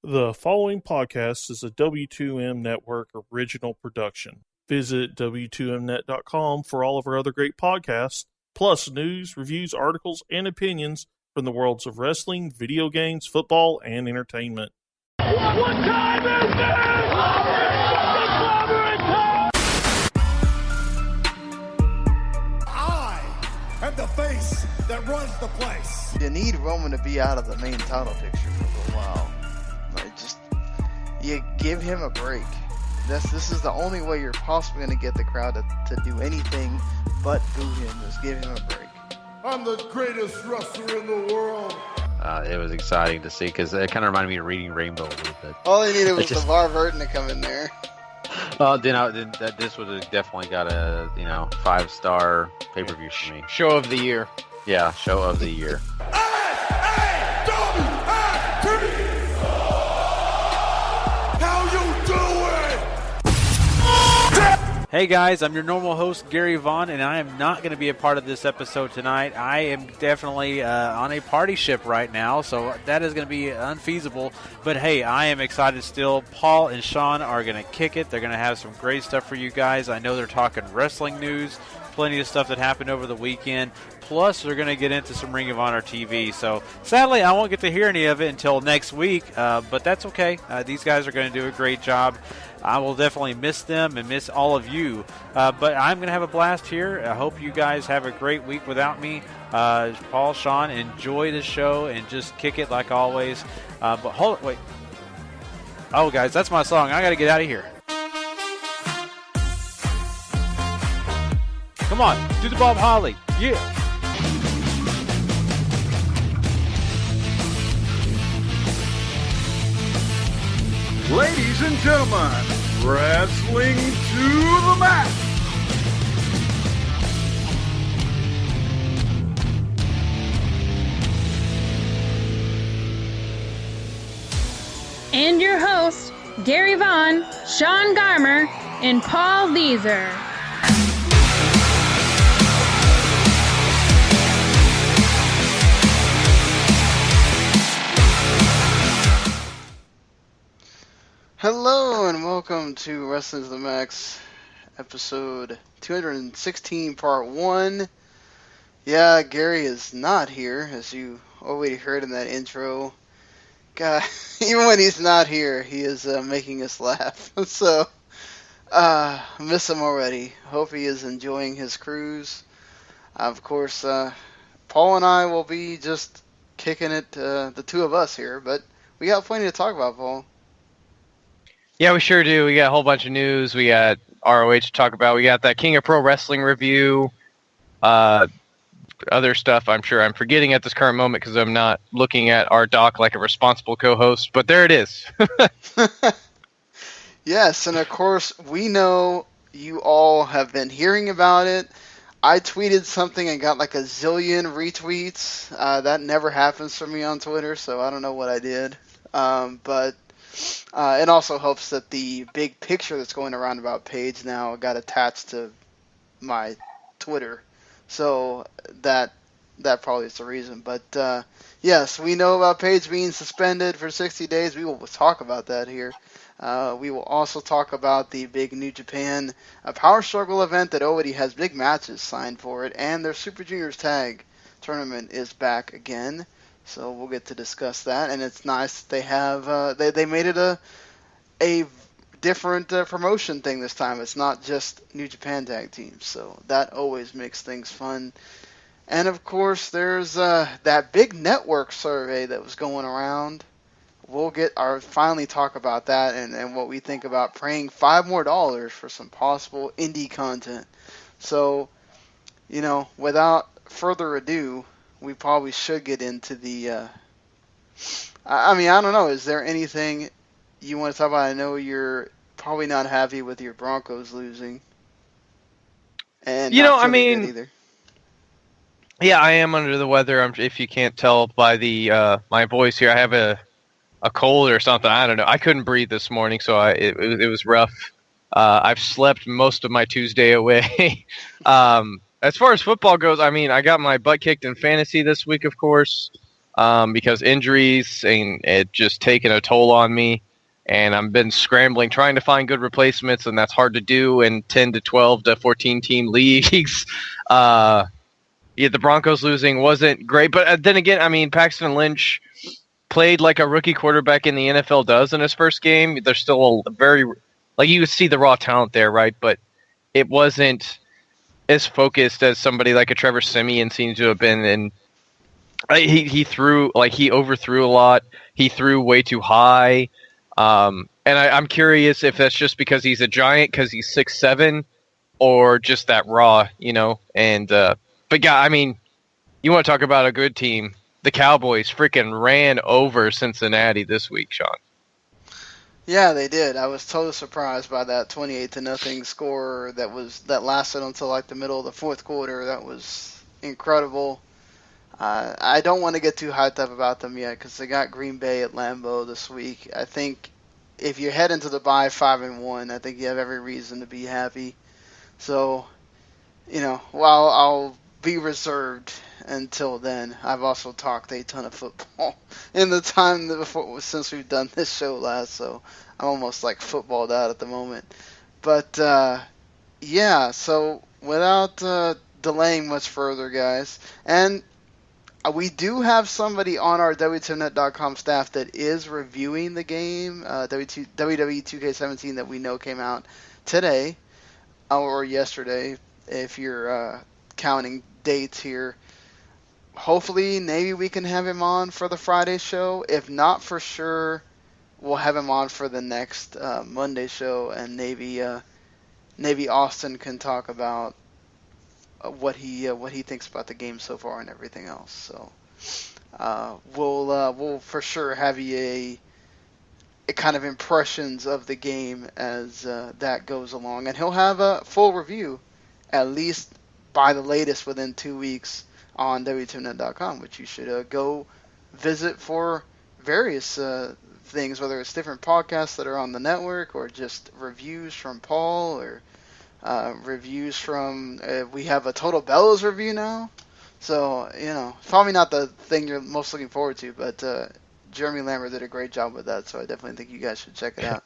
The following podcast is a W2M Network original production. Visit W2Mnet.com for all of our other great podcasts, plus news, reviews, articles, and opinions from the worlds of wrestling, video games, football, and entertainment. What time is it? I am the face that runs the place. You need Roman to be out of the main title picture for a little while. You give him a break. This is the only way you're possibly going to get the crowd to do anything but boo him, is give him a break. I'm the greatest wrestler in the world. It was exciting to see because it kind of reminded me of Reading Rainbow a little bit. All they needed was LeVar Burton to come in there. This would have definitely got a 5-star pay-per-view for me. Show of the year. Yeah, show of the year. Hey guys, I'm your normal host, Gary Vaughn, and I am not going to be a part of this episode tonight. I am definitely on a party ship right now, so that is going to be unfeasible. But hey, I am excited still. Paul and Sean are going to kick it. They're going to have some great stuff for you guys. I know they're talking wrestling news, plenty of stuff that happened over the weekend. Plus, they're going to get into some Ring of Honor TV. So, sadly, I won't get to hear any of it until next week, but that's okay. These guys are going to do a great job. I will definitely miss them and miss all of you. But I'm going to have a blast here. I hope you guys have a great week without me. Paul, Sean, enjoy the show and just kick it like always. But wait. Oh, guys, that's my song. I got to get out of here. Come on, do the Bob Holly. Yeah. Ladies and gentlemen, wrestling to the mat. And your hosts, Gary Vaughn, Sean Garmer, and Paul Leeser. Hello and welcome to Wrestling to the Max, episode 216, part 1. Yeah, Gary is not here, as you already heard in that intro. God, even when he's not here, he is making us laugh. So, miss him already. Hope he is enjoying his cruise. Of course, Paul and I will be just kicking it, the two of us here, but we got plenty to talk about, Paul. Yeah, we sure do. We got a whole bunch of news. We got ROH to talk about. We got that King of Pro Wrestling review. Other stuff I'm sure I'm forgetting at this current moment because I'm not looking at our doc like a responsible co-host. But there it is. Yes, and of course, we know you all have been hearing about it. I tweeted something and got like a zillion retweets. That never happens for me on Twitter, so I don't know what I did. But it also helps that the big picture that's going around about Paige now got attached to my Twitter. So that probably is the reason. But yes, we know about Paige being suspended for 60 days. We will talk about that here. We will also talk about the big New Japan Power Struggle event that already has big matches signed for it. And their Super Juniors Tag tournament is back again. So we'll get to discuss that, and it's nice that they have they made it a different promotion thing this time. It's not just New Japan tag teams, so that always makes things fun. And of course, there's that big network survey that was going around. We'll finally talk about that and what we think about paying $5 more for some possible indie content. So, without further ado, we probably should get into the, I don't know, is there anything you want to talk about? I know you're probably not happy with your Broncos losing. And either. Yeah, I am under the weather. If you can't tell by the my voice here, I have a cold or something. I don't know. I couldn't breathe this morning, so it was rough. I've slept most of my Tuesday away. As far as football goes, I got my butt kicked in fantasy this week, of course. because injuries and it just taken a toll on me. And I've been scrambling, trying to find good replacements, and that's hard to do in 10 to 12 to 14 team leagues. The Broncos losing wasn't great, but then again, I mean, Paxton Lynch played like a rookie quarterback in the NFL does in his first game. There's still a very, like, you could see the raw talent there, right? But it wasn't as focused as somebody like a Trevor Siemian seems to have been. And he overthrew a lot. He threw way too high. And I'm curious if that's just because he's a giant, because he's 6'7", or just that raw, And but yeah, I mean, you want to talk about a good team? The Cowboys freaking ran over Cincinnati this week, Sean. Yeah, they did. I was totally surprised by that 28-0 score that lasted until like the middle of the fourth quarter. That was incredible. I don't want to get too hyped up about them yet because they got Green Bay at Lambeau this week. I think if you head into the bye 5-1, I think you have every reason to be happy. So, while I'll be reserved until then, I've also talked a ton of football in the time since we've done this show last, so I'm almost like footballed out at the moment. But, yeah, so without delaying much further, guys, and we do have somebody on our WTMNet.com staff that is reviewing the game, WWE 2K17, that we know came out today or yesterday, if you're counting dates here. Hopefully, maybe we can have him on for the Friday show. If not, for sure, we'll have him on for the next Monday show, and maybe Austin can talk about what he thinks about the game so far and everything else. So we'll for sure have you a kind of impressions of the game as that goes along, and he'll have a full review at least by the latest within 2 weeks on WTMNet.com, which you should go visit for various things, whether it's different podcasts that are on the network or just reviews from Paul or reviews from we have a Total Bellows review now, so probably not the thing you're most looking forward to, but Jeremy Lambert did a great job with that, so I definitely think you guys should check it out.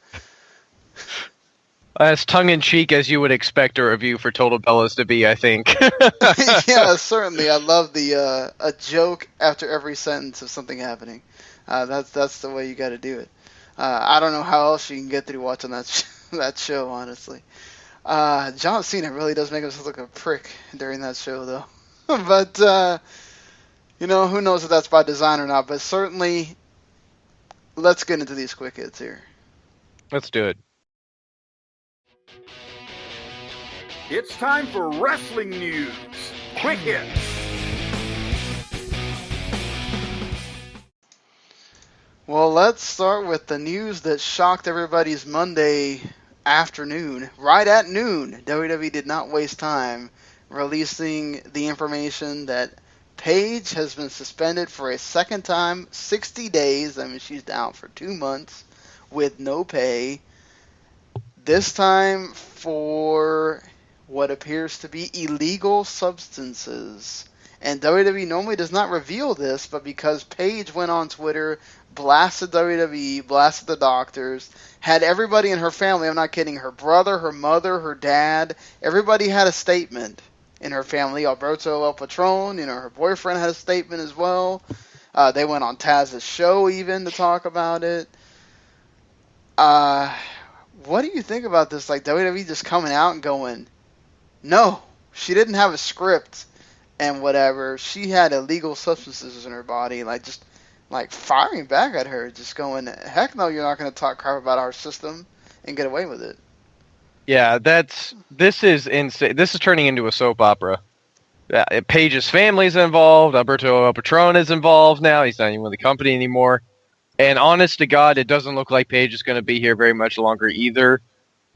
As tongue-in-cheek as you would expect a review for Total Bellows to be, I think. Yeah, certainly. I love the a joke after every sentence of something happening. That's the way you got to do it. I don't know how else you can get through watching that show, honestly. John Cena really does make us look like a prick during that show, though. But, who knows if that's by design or not. But certainly, let's get into these quick hits here. Let's do it. It's time for wrestling news. Quick hits. Well, let's start with the news that shocked everybody's Monday afternoon. Right at noon, WWE did not waste time releasing the information that Paige has been suspended for a second time, 60 days. I mean, she's out for 2 months with no pay. This time for what appears to be illegal substances. And WWE normally does not reveal this, but because Paige went on Twitter, blasted WWE, blasted the doctors, had everybody in her family, I'm not kidding, her brother, her mother, her dad, everybody had a statement in her family. Alberto El Patron, her boyfriend had a statement as well. They went on Taz's show even to talk about it. What do you think about this? Like WWE just coming out and going, no, she didn't have a script and whatever. She had illegal substances in her body, just firing back at her, just going, heck no, you're not going to talk crap about our system and get away with it. Yeah, this is insane. This is turning into a soap opera. Paige's family's involved. Alberto El Patron is involved now. He's not even with the company anymore. And honest to God, it doesn't look like Paige is going to be here very much longer either.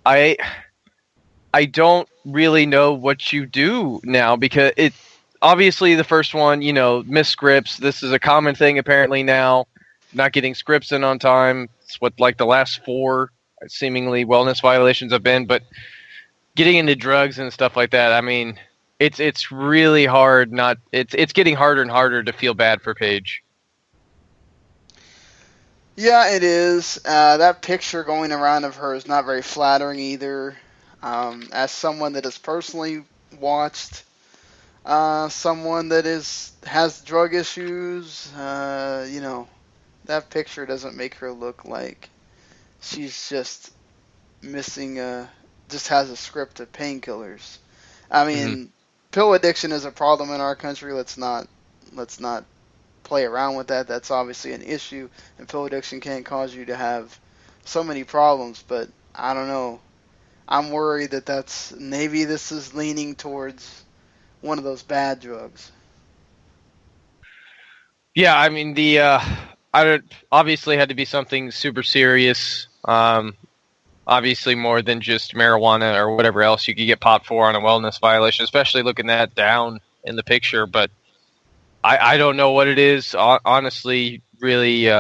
I don't really know what you do now, because it obviously the first one, missed scripts. This is a common thing apparently now, not getting scripts in on time. It's what the last 4 seemingly wellness violations have been, but getting into drugs and stuff like that, I mean, it's really hard it's getting harder and harder to feel bad for Paige. Yeah, it is. That picture going around of her is not very flattering either. As someone that has personally watched someone that has drug issues, that picture doesn't make her look like she's just missing just has a script of painkillers. I mean, pill addiction is a problem in our country. Let's not play around with that. That's obviously an issue, and pill addiction can cause you to have so many problems. But I don't know. I'm worried that maybe this is leaning towards one of those bad drugs. Yeah, I mean obviously had to be something super serious. Obviously more than just marijuana or whatever else you could get popped for on a wellness violation, especially looking that down in the picture. But I don't know what it is. Honestly, really,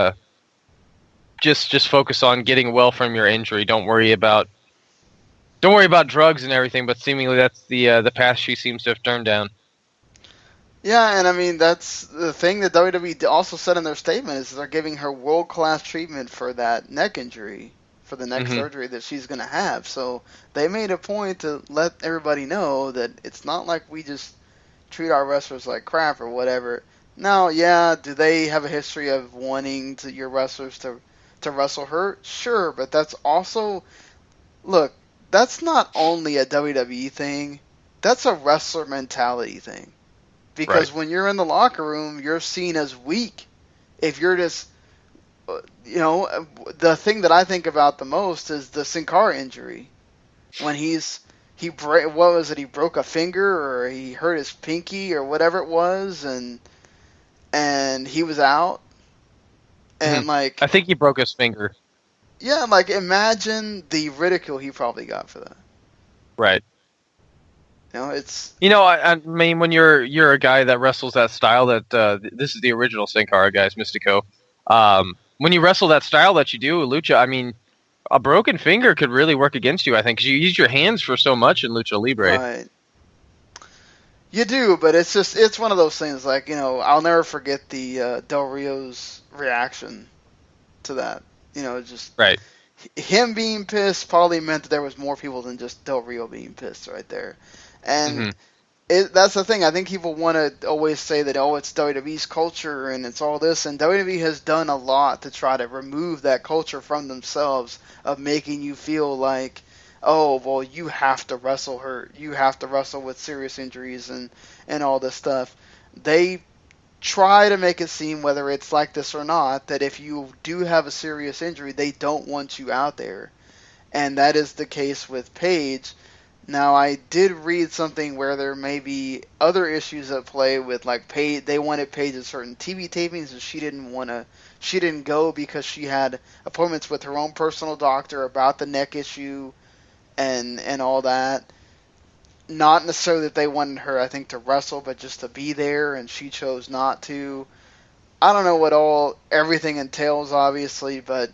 just focus on getting well from your injury. Don't worry about drugs and everything. But seemingly that's the path she seems to have turned down. Yeah, and I mean that's the thing that WWE also said in their statement is they're giving her world-class treatment for that neck injury, for the neck surgery that she's going to have. So they made a point to let everybody know that it's not like we just treat our wrestlers like crap or whatever. Now, yeah, do they have a history of wanting your wrestlers to wrestle hurt? Sure, but that's also, look, that's not only a WWE thing, that's a wrestler mentality thing. Because when you're in the locker room, you're seen as weak. If you're just, the thing that I think about the most is the Sin Cara injury. When he broke a finger or he hurt his pinky or whatever it was, and he was out. And I think he broke his finger. Yeah, imagine the ridicule he probably got for that. Right. It's. I mean, when you're a guy that wrestles that style, that this is the original Sin Cara, guys, Mystico. When you wrestle that style that you do, Lucha, I mean, a broken finger could really work against you, I think, because you use your hands for so much in Lucha Libre. Right. You do, but it's one of those things. I'll never forget the Del Rio's reaction to that. Just right. Him being pissed probably meant that there was more people than just Del Rio being pissed right there. And that's the thing. I think people want to always say that, it's WWE's culture and it's all this. And WWE has done a lot to try to remove that culture from themselves of making you feel like, oh, well, you have to wrestle hurt. You have to wrestle with serious injuries and all this stuff. They try to make it seem, whether it's like this or not, that if you do have a serious injury, they don't want you out there. And that is the case with Paige. Now, I did read something where there may be other issues at play with, Paige. They wanted Paige at certain TV tapings, and she didn't go because she had appointments with her own personal doctor about the neck issue and all that. Not necessarily that they wanted her, I think, to wrestle, but just to be there, and she chose not to. I don't know what everything entails, obviously, but.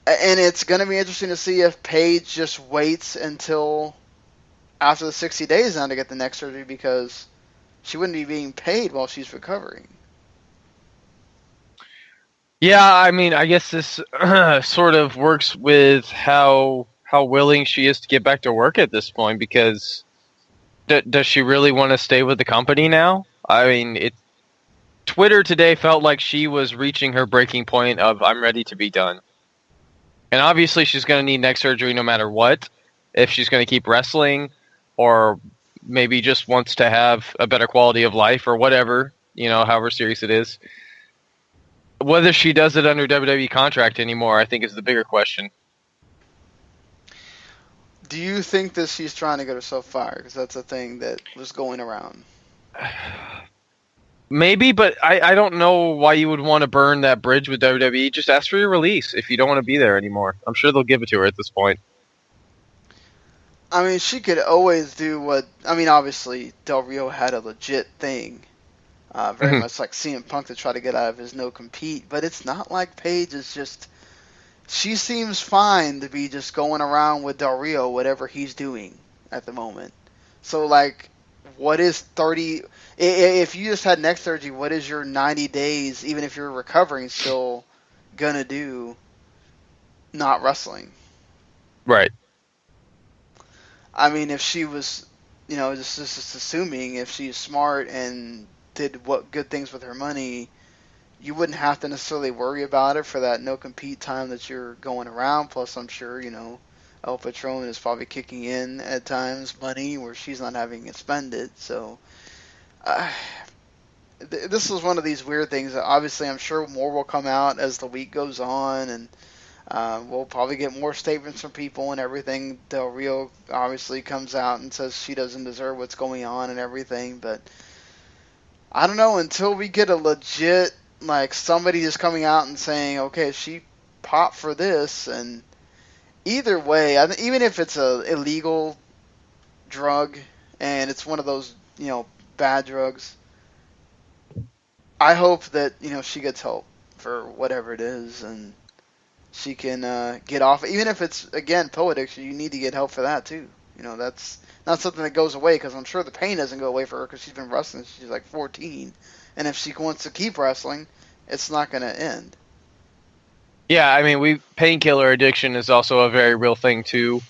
And it's going to be interesting to see if Paige just waits until after the 60 days now to get the neck surgery, because she wouldn't be being paid while she's recovering. Yeah, I mean, I guess this sort of works with how willing she is to get back to work at this point, because does she really want to stay with the company now? I mean, Twitter today felt like she was reaching her breaking point of, I'm ready to be done. And obviously she's going to need neck surgery no matter what, if she's going to keep wrestling, or maybe just wants to have a better quality of life or whatever, however serious it is. Whether she does it under WWE contract anymore, I think, is the bigger question. Do you think that she's trying to get herself fired? Because that's a thing that was going around. Maybe, but I don't know why you would want to burn that bridge with WWE. Just ask for your release if you don't want to be there anymore. I'm sure they'll give it to her at this point. I mean, she could always do obviously Del Rio had a legit thing. Very much like CM Punk to try to get out of his no-compete. But it's not like Paige is just... She seems fine to be just going around with Del Rio, whatever he's doing at the moment. So, what is 30... If you just had neck surgery, what is your 90 days, even if you're recovering still, gonna do not wrestling? Right. I mean, if she was, just assuming if she's smart and did what good things with her money, you wouldn't have to necessarily worry about it for that no compete time that you're going around. Plus, I'm sure, El Patron is probably kicking in at times money where she's not having it spended. So, this is one of these weird things that obviously I'm sure more will come out as the week goes on, and we'll probably get more statements from people and everything. Del Rio obviously comes out and says she doesn't deserve what's going on and everything, but I don't know, until we get a legit, like, somebody just coming out and saying, okay, she popped for this, and either way, even if it's a illegal drug and it's one of those, bad drugs, I hope that, she gets help for whatever it is, and she can get off. Even if it's, again, pill addiction, you need to get help for that, too. That's not something that goes away, because I'm sure the pain doesn't go away for her, because she's been wrestling since she's like 14. And if she wants to keep wrestling, it's not going to end. Yeah, I mean, painkiller addiction is also a very real thing, too.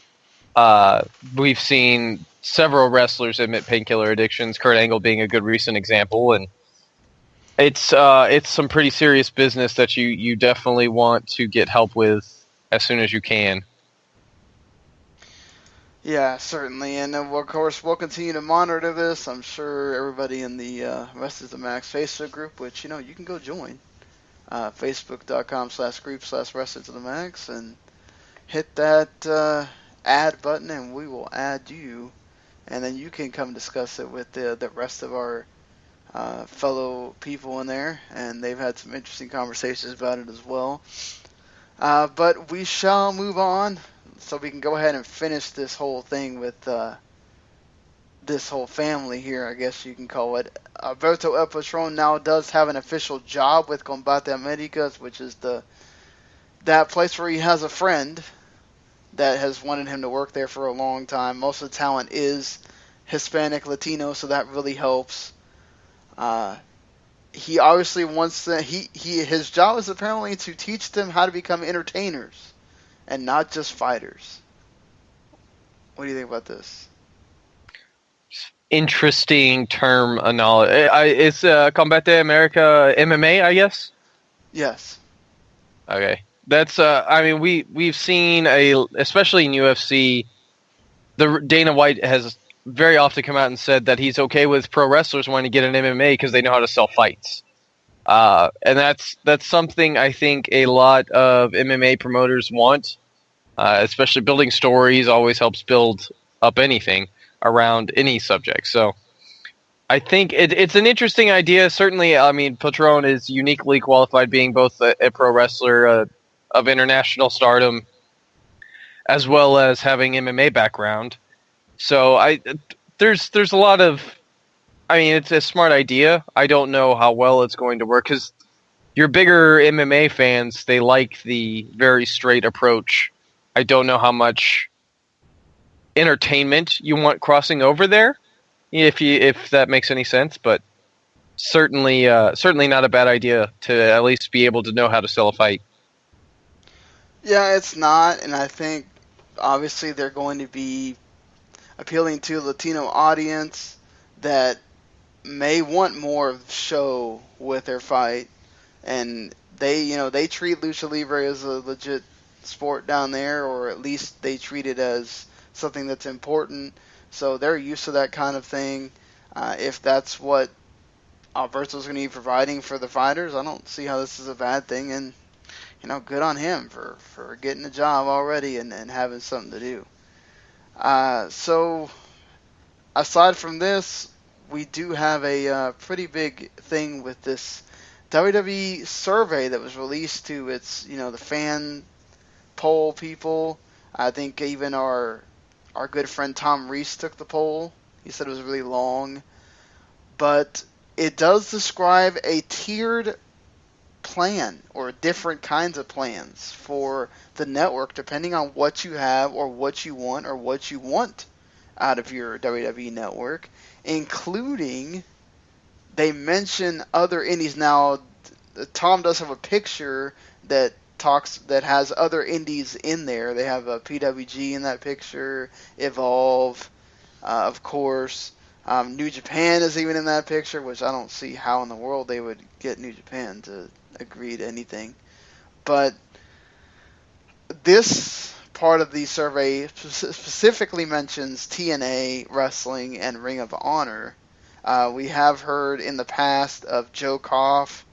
We've seen several wrestlers admit painkiller addictions, Kurt Angle being a good recent example, and it's some pretty serious business that you definitely want to get help with as soon as you can. Yeah, certainly, and of course we'll continue to monitor this. I'm sure everybody in the Wrestlers to the Max Facebook group, which you can go join, facebook.com/group/Wrestlers to the Max, and hit that add button, and we will add you, and then you can come discuss it with the rest of our fellow people in there, and they've had some interesting conversations about it as well. But we shall move on, so we can go ahead and finish this whole thing with this whole family here, I guess you can call it. Alberto El Patron now does have an official job with Combate Americas, which is that place where he has a friend that has wanted him to work there for a long time. Most of the talent is Hispanic, Latino, so that really helps. He obviously wants to. His job is apparently to teach them how to become entertainers and not just fighters. What do you think about this? Interesting term analogy. It's Combate America MMA, I guess. Yes. Okay, that's. I mean, we've seen especially in UFC, Dana White has very often come out and said that he's okay with pro wrestlers wanting to get an MMA because they know how to sell fights. And that's something I think a lot of MMA promoters want, especially building stories always helps build up anything around any subject. So I think it's an interesting idea. Certainly, I mean, Patron is uniquely qualified being both a pro wrestler of international stardom as well as having MMA background. So there's a lot of, I mean, it's a smart idea. I don't know how well it's going to work because your bigger MMA fans, they like the very straight approach. I don't know how much entertainment you want crossing over there, if that makes any sense. But certainly not a bad idea to at least be able to know how to sell a fight. Yeah, it's not, and I think obviously they're going to be appealing to a Latino audience that may want more of the show with their fight, and they treat Lucha Libre as a legit sport down there, or at least they treat it as something that's important, so they're used to that kind of thing. If that's what Alberto's going to be providing for the fighters, I don't see how this is a bad thing, and good on him for getting a job already and having something to do. So aside from this, we do have a pretty big thing with this WWE survey that was released to its, the fan poll people. I think even our good friend Tom Reese took the poll. He said it was really long, but it does describe a tiered plan or different kinds of plans for the network depending on what you have or what you want out of your WWE network, including they mention other indies. Now, Tom does have a picture that has other indies in there. They have a PWG in that picture, Evolve, of course. New Japan is even in that picture, which I don't see how in the world they would get New Japan to agree to anything. But this part of the survey specifically mentions TNA, wrestling, and Ring of Honor. We have heard in the past of Joe Koff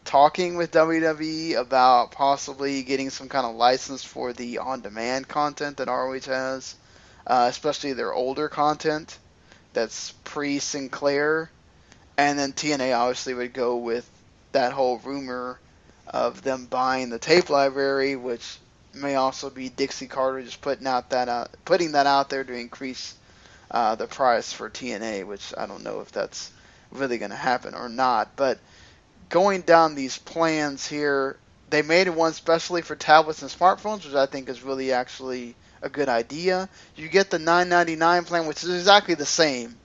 talking with WWE about possibly getting some kind of license for the on-demand content that ROH has, especially their older content that's pre-Sinclair. And then TNA obviously would go with that whole rumor of them buying the tape library, which may also be Dixie Carter just putting that out there to increase the price for TNA, which I don't know if that's really going to happen or not. But going down these plans here, they made one specially for tablets and smartphones, which I think is really actually a good idea. You get the $9.99 plan, which is exactly the same.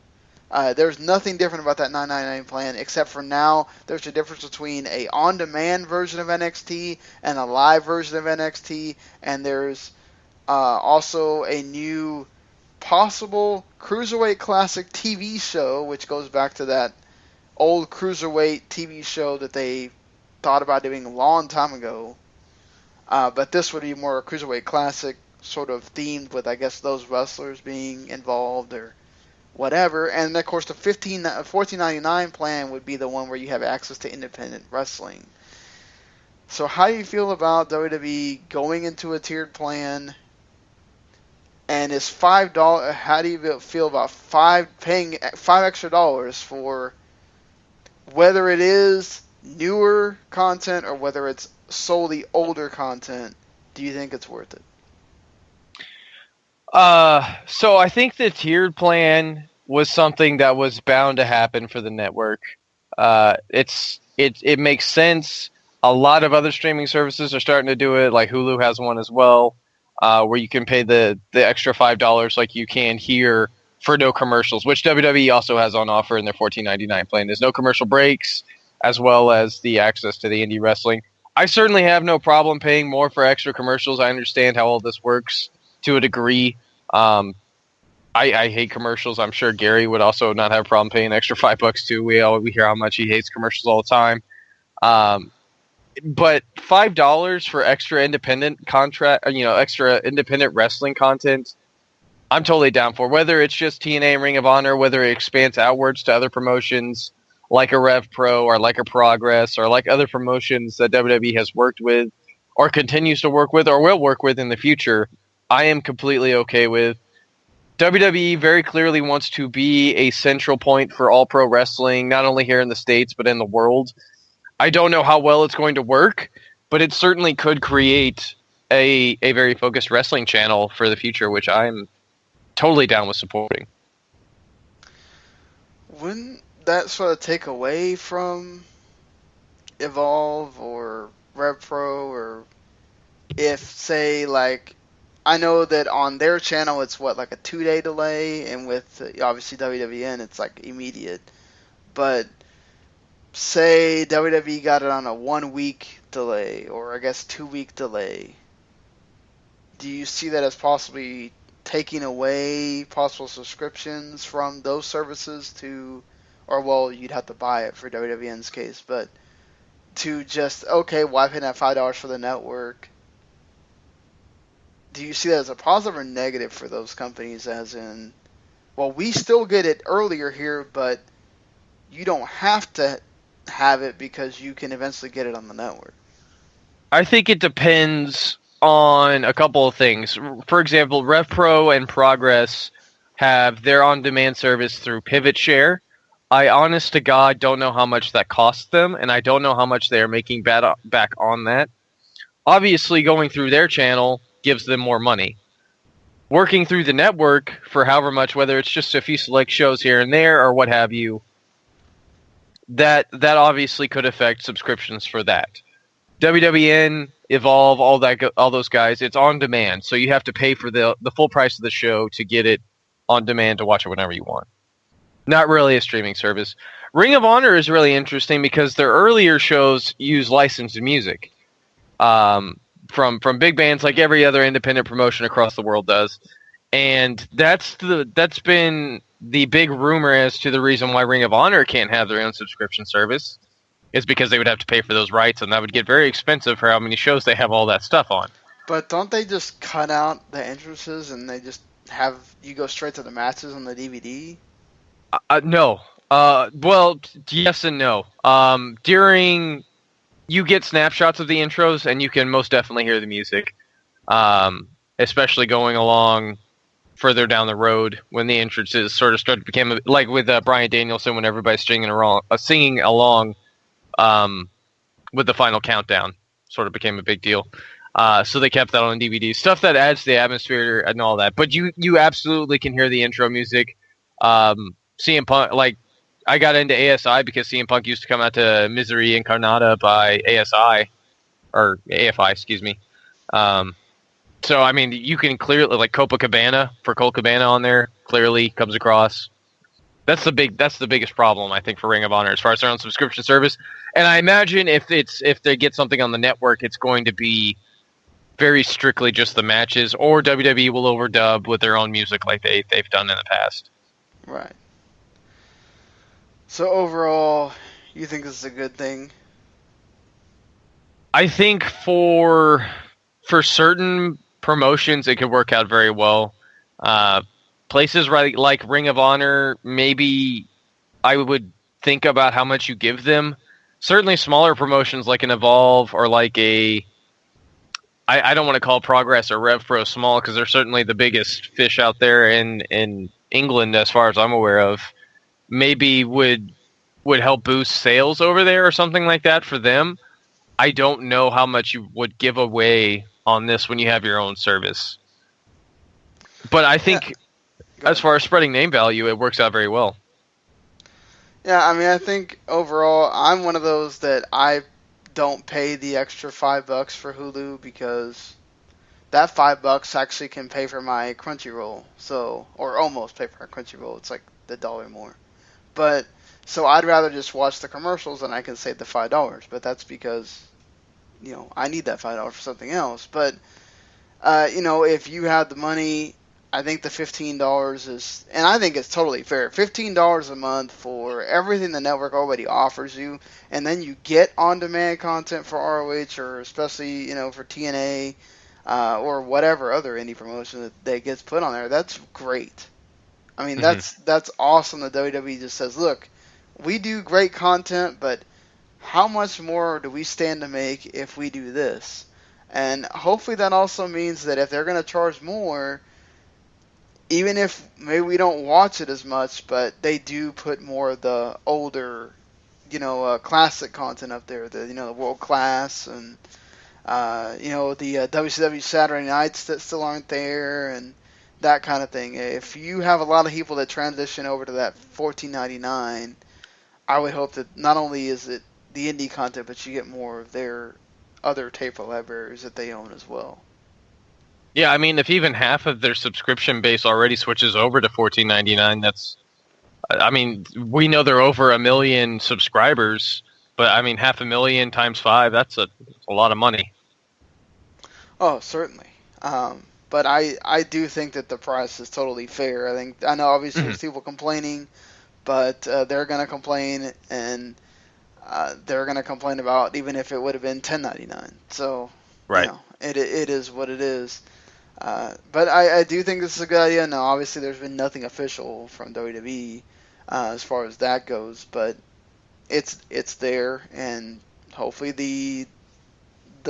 There's nothing different about that $9.99 plan, except for now there's a difference between a on-demand version of NXT and a live version of NXT, and there's also a new possible Cruiserweight Classic TV show, which goes back to that old Cruiserweight TV show that they thought about doing a long time ago. But this would be more a Cruiserweight Classic sort of themed with, I guess, those wrestlers being involved or whatever. And of course the $14.99 plan would be the one where you have access to independent wrestling. So how do you feel about WWE going into a tiered plan? And is $5? How do you feel about paying $5 extra for whether it is newer content or whether it's solely older content? Do you think it's worth it? So I think the tiered plan was something that was bound to happen for the network. It makes sense. A lot of other streaming services are starting to do it, like Hulu has one as well, where you can pay the extra $5 like you can here for no commercials, which WWE also has on offer in their $14.99 plan. There's no commercial breaks, as well as the access to the indie wrestling. I certainly have no problem paying more for extra commercials. I understand how all this works to a degree. I hate commercials. I'm sure Gary would also not have a problem paying extra $5 too. We hear how much he hates commercials all the time. But $5 for extra independent extra independent wrestling content, I'm totally down for. Whether it's just TNA and Ring of Honor, whether it expands outwards to other promotions like a Rev Pro or like a Progress or like other promotions that WWE has worked with or continues to work with or will work with in the future, I am completely okay with. WWE very clearly wants to be a central point for all pro wrestling, not only here in the States, but in the world. I don't know how well it's going to work, but it certainly could create a very focused wrestling channel for the future, which I'm totally down with supporting. Wouldn't that sort of take away from Evolve or Rev Pro, or if, say, like, I know that on their channel it's like a 2-day delay, and with obviously WWN it's like immediate. But say WWE got it on a 1-week delay, or I guess 2-week delay. Do you see that as possibly taking away possible subscriptions from those services to, or well, you'd have to buy it for WWN's case, but to just, okay, why pay that $5 for the network? Do you see that as a positive or negative for those companies, as in, well, we still get it earlier here, but you don't have to have it because you can eventually get it on the network? I think it depends on a couple of things. For example, Rev Pro and Progress have their on-demand service through Pivot Share. I honest to God don't know how much that costs them, and I don't know how much they are making back on that. Obviously, going through their channel gives them more money. Working through the network for however much, whether it's just a few select shows here and there or what have you, that obviously could affect subscriptions for that. WWN, Evolve, all those guys, it's on demand, so you have to pay for the full price of the show to get it on demand to watch it whenever you want. Not really a streaming service. Ring of Honor is really interesting because their earlier shows use licensed music. from big bands like every other independent promotion across the world does. And that's been the big rumor as to the reason why Ring of Honor can't have their own subscription service, is because they would have to pay for those rights, and that would get very expensive for how many shows they have all that stuff on. But don't they just cut out the entrances and they just have you go straight to the matches on the DVD? No. Well, yes and no. You get snapshots of the intros, and you can most definitely hear the music, especially going along further down the road when the entrances sort of started to become like with Bryan Danielson, when everybody's singing along with the final countdown, sort of became a big deal. So they kept that on DVD. Stuff that adds to the atmosphere and all that. But you absolutely can hear the intro music. CM Punk, like, I got into ASI because CM Punk used to come out to Misery Incarnata by ASI, or AFI, excuse me. So, I mean, you can clearly, like, Copacabana, for Colt Cabana on there, clearly comes across. That's the biggest problem, I think, for Ring of Honor as far as their own subscription service. And I imagine if they get something on the network, it's going to be very strictly just the matches, or WWE will overdub with their own music like they've done in the past. Right. So overall, you think this is a good thing? I think for certain promotions, it could work out very well. Places like Ring of Honor, maybe I would think about how much you give them. Certainly smaller promotions like an Evolve or like I don't want to call Progress or Rev Pro small, because they're certainly the biggest fish out there in England as far as I'm aware of. Maybe would help boost sales over there or something like that for them. I don't know how much you would give away on this when you have your own service. But I think as far as spreading name value, it works out very well. Yeah, I mean, I think overall, I'm one of those that I don't pay the extra $5 for Hulu, because that $5 actually can pay for my Crunchyroll. So, or almost pay for my Crunchyroll. It's like the $1 more. But so I'd rather just watch the commercials and I can save the $5. But that's because, I need that $5 for something else. But if you had the money, I think the $15 is, and I think it's totally fair. $15 a month for everything the network already offers you, and then you get on-demand content for ROH, or especially for TNA or whatever other indie promotion that gets put on there. That's great. I mean, that's awesome that WWE just says, look, we do great content, but how much more do we stand to make if we do this? And hopefully that also means that if they're going to charge more, even if maybe we don't watch it as much, but they do put more of the older, classic content up there, the World Class and, the WCW Saturday Nights that still aren't there, and that kind of thing. If you have a lot of people that transition over to that $14.99, I would hope that not only is it the indie content, but you get more of their other tape libraries that they own as well. Yeah, I mean, if even half of their subscription base already switches over to $14.99, that's, I mean, we know they're over 1 million subscribers, but I mean, 500,000 times 5, that's a lot of money. Oh, certainly. But I do think that the price is totally fair. I know obviously there's people complaining, but they're going to complain, and they're going to complain about even if it would have been $10.99. So, right. It is what it is. But I do think this is a good idea. Now, obviously, there's been nothing official from WWE as far as that goes, but it's there, and hopefully the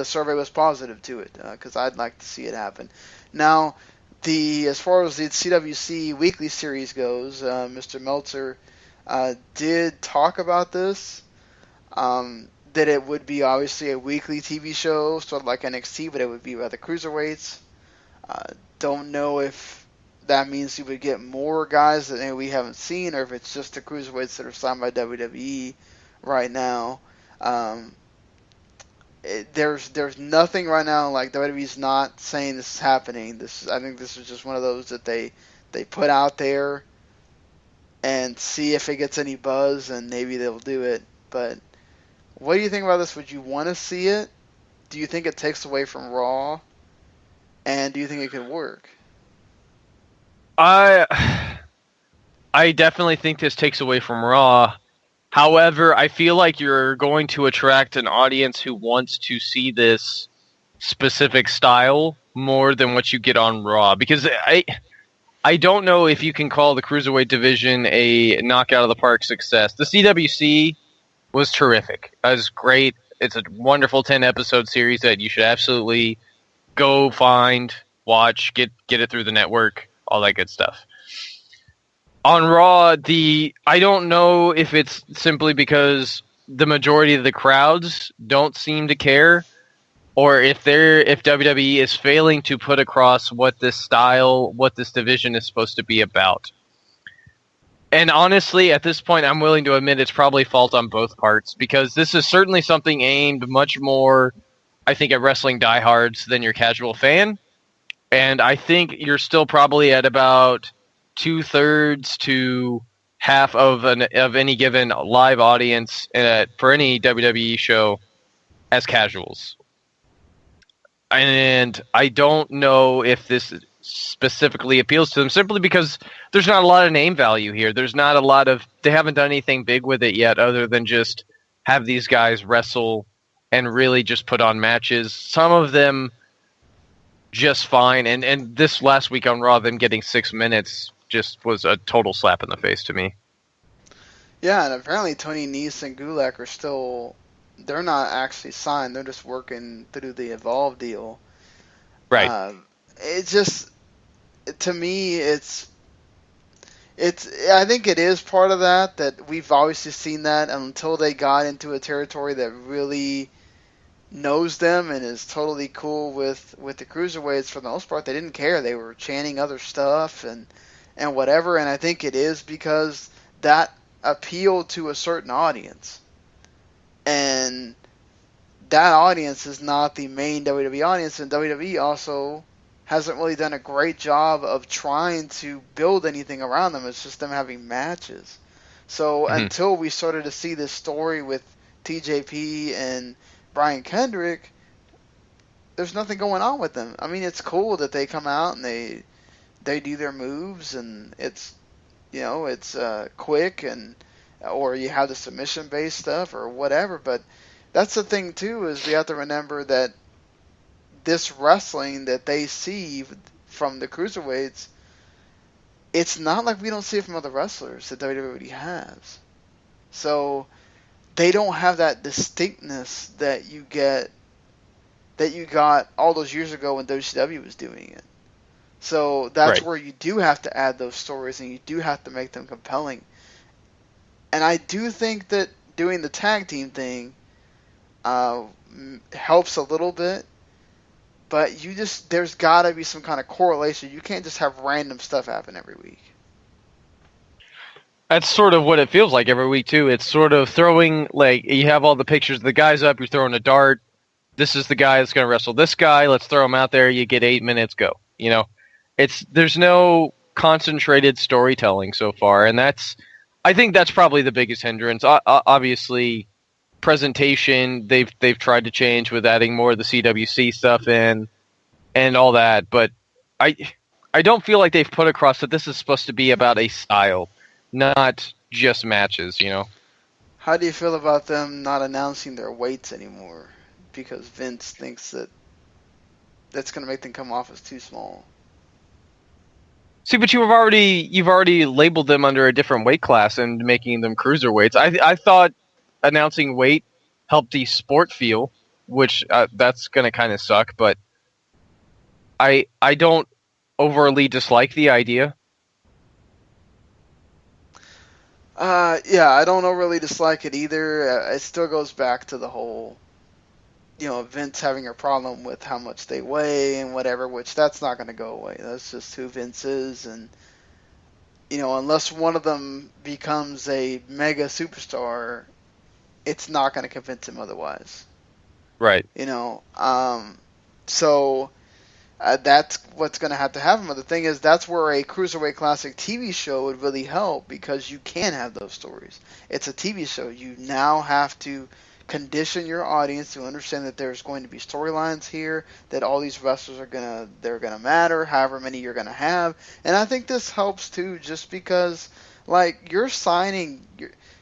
survey was positive to it, because I'd like to see it happen. Now, as far as the CWC weekly series goes, Mr. Meltzer did talk about this, that it would be obviously a weekly TV show, sort of like NXT, but it would be by the cruiserweights. Don't know if that means you would get more guys that maybe we haven't seen, or if it's just the cruiserweights that are signed by WWE right now. There's nothing right now, like WWE's not saying this is happening. I think this is just one of those that they put out there and see if it gets any buzz, and maybe they'll do it. But what do you think about this? Would you want to see it? do you think it takes away from Raw? And do you think it could work? I definitely think this takes away from Raw. However, I feel like you're going to attract an audience who wants to see this specific style more than what you get on Raw. Because I don't know if you can call the Cruiserweight division a knockout of the park success. The CWC was terrific. It was great. It's a wonderful 10-episode series that you should absolutely go find, watch, get it through the network, all that good stuff. On Raw, I don't know if it's simply because the majority of the crowds don't seem to care, or if WWE is failing to put across what this style, what this division is supposed to be about. And honestly, at this point, I'm willing to admit it's probably fault on both parts, because this is certainly something aimed much more, I think, at wrestling diehards than your casual fan. And I think you're still probably at about 2/3 to half of any given live audience for any WWE show as casuals. And I don't know if this specifically appeals to them, simply because there's not a lot of name value here. There's not a lot of... They haven't done anything big with it yet other than just have these guys wrestle and really just put on matches. Some of them just fine. And this last week on Raw, them getting 6 minutes just was a total slap in the face to me. Yeah, and apparently Tony Nese and Gulak are still... They're not actually signed. They're just working through the Evolve deal. Right. It's just... To me, it's... I think it is part of that we've obviously seen that until they got into a territory that really knows them and is totally cool with the Cruiserweights. For the most part, they didn't care. They were chanting other stuff and whatever, and I think it is because that appealed to a certain audience. And that audience is not the main WWE audience, and WWE also hasn't really done a great job of trying to build anything around them. It's just them having matches. So until we started to see this story with TJP and Brian Kendrick, there's nothing going on with them. I mean, it's cool that they come out and they do their moves, and it's, it's quick, and or you have the submission based stuff or whatever. But that's the thing too, is we have to remember that this wrestling that they see from the Cruiserweights, it's not like we don't see it from other wrestlers that WWE has. So they don't have that distinctness that you got all those years ago when WCW was doing it. So that's where you do have to add those stories, and you do have to make them compelling. And I do think that doing the tag team thing helps a little bit, but there's got to be some kind of correlation. You can't just have random stuff happen every week. That's sort of what it feels like every week, too. It's sort of throwing, like, you have all the pictures of the guys up, you're throwing a dart. This is the guy that's going to wrestle this guy. Let's throw him out there. You get 8 minutes, go. There's no concentrated storytelling so far, and I think that's probably the biggest hindrance. Obviously, presentation, they've tried to change with adding more of the CWC stuff in and all that, but I don't feel like they've put across that this is supposed to be about a style, not just matches, How do you feel about them not announcing their weights anymore? Because Vince thinks that that's going to make them come off as too small. See, but you've already labeled them under a different weight class and making them cruiserweights. I thought announcing weight helped the sport feel, which that's going to kind of suck, but I don't overly dislike the idea. Yeah, I don't overly dislike it either. It still goes back to the whole, Vince having a problem with how much they weigh and whatever, which that's not going to go away. That's just who Vince is, and, unless one of them becomes a mega superstar, it's not going to convince him otherwise. Right. So that's what's going to have him. But the thing is, that's where a Cruiserweight Classic TV show would really help, because you can have those stories. It's a TV show. You now have to condition your audience to understand that there's going to be storylines here, that all these wrestlers they're gonna matter, however many you're gonna have. And I think this helps too, just because like you're signing.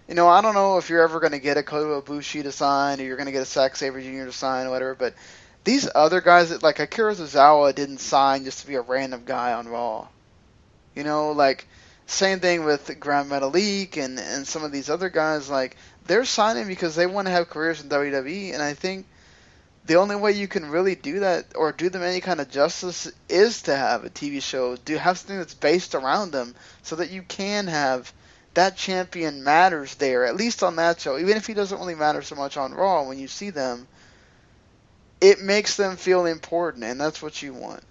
I don't know if you're ever going to get a Kota Ibushi to sign, or you're going to get a Zack Sabre Jr. to sign, or whatever. But these other guys, like Akira Tozawa, didn't sign just to be a random guy on Raw. Like same thing with Grand Metalik and some of these other guys. Like they're signing because they want to have careers in WWE, and I think the only way you can really do that or do them any kind of justice is to have a TV show, have something that's based around them, so that you can have that champion matters there, at least on that show. Even if he doesn't really matter so much on Raw, when you see them, it makes them feel important, and that's what you want.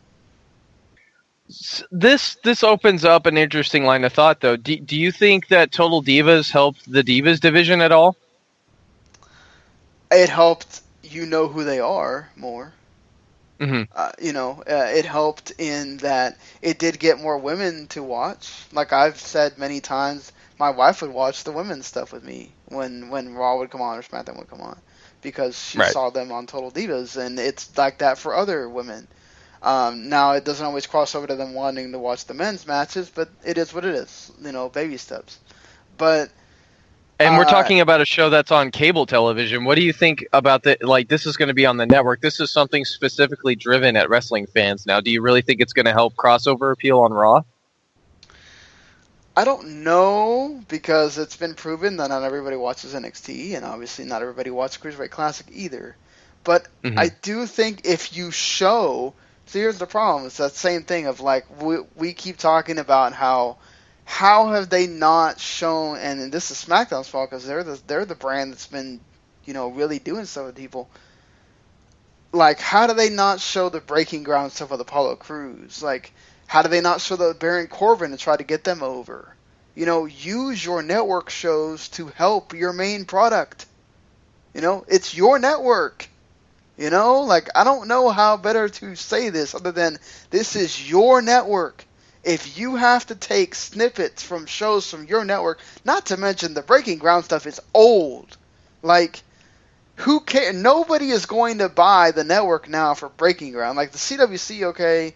This opens up an interesting line of thought, though. Do you think that Total Divas helped the Divas division at all? It helped who they are more. Mm-hmm. It helped in that it did get more women to watch. Like I've said many times, my wife would watch the women's stuff with me when Raw would come on or SmackDown would come on, because she saw them on Total Divas, and it's like that for other women. Now, it doesn't always cross over to them wanting to watch the men's matches, but it is what it is, baby steps. But and we're talking about a show that's on cable television. What do you think about this is going to be on the network. This is something specifically driven at wrestling fans now. Do you really think it's going to help crossover appeal on Raw? I don't know, because it's been proven that not everybody watches NXT, and obviously not everybody watches Cruiserweight Classic either. But I do think if you show... So here's the problem. It's that same thing of, like, we keep talking about how have they not shown... And this is SmackDown's fault, because they're the brand that's been, really doing stuff with people. Like, how do they not show the breaking ground stuff with Apollo Crews? Like... How do they not show the Baron Corbin to try to get them over? Use your network shows to help your main product. It's your network. Like, I don't know how better to say this other than this is your network. If you have to take snippets from shows from your network, not to mention the Breaking Ground stuff is old. Like, who cares? Nobody is going to buy the network now for Breaking Ground. Like, the CWC, okay...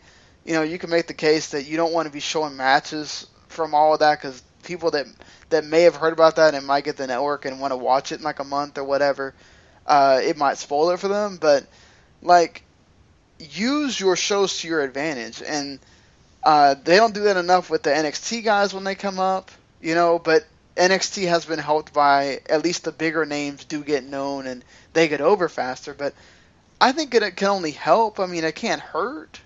you can make the case that you don't want to be showing matches from all of that, because people that may have heard about that and might get the network and want to watch it in like a month or whatever, it might spoil it for them. But like, use your shows to your advantage, and they don't do that enough with the NXT guys when they come up, But NXT has been helped by at least the bigger names do get known and they get over faster. But I think it can only help. I mean, it can't hurt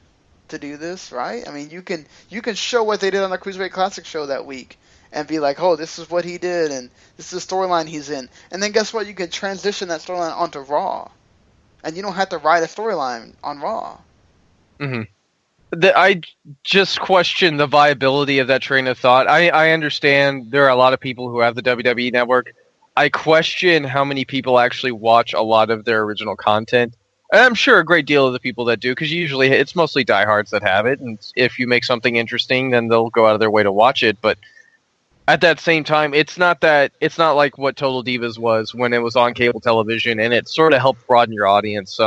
to do this, right? I mean, you can show what they did on the Cruiserweight Classic show that week and be like, oh, this is what he did, and this is the storyline he's in. And then guess what? You can transition that storyline onto Raw, and you don't have to write a storyline on Raw. Mm-hmm. I just question the viability of that train of thought. I understand there are a lot of people who have the WWE Network. I question how many people actually watch a lot of their original content. And I'm sure a great deal of the people that do, because usually it's mostly diehards that have it, and if you make something interesting, then they'll go out of their way to watch it. But at that same time, it's not like what Total Divas was when it was on cable television, and it sort of helped broaden your audience.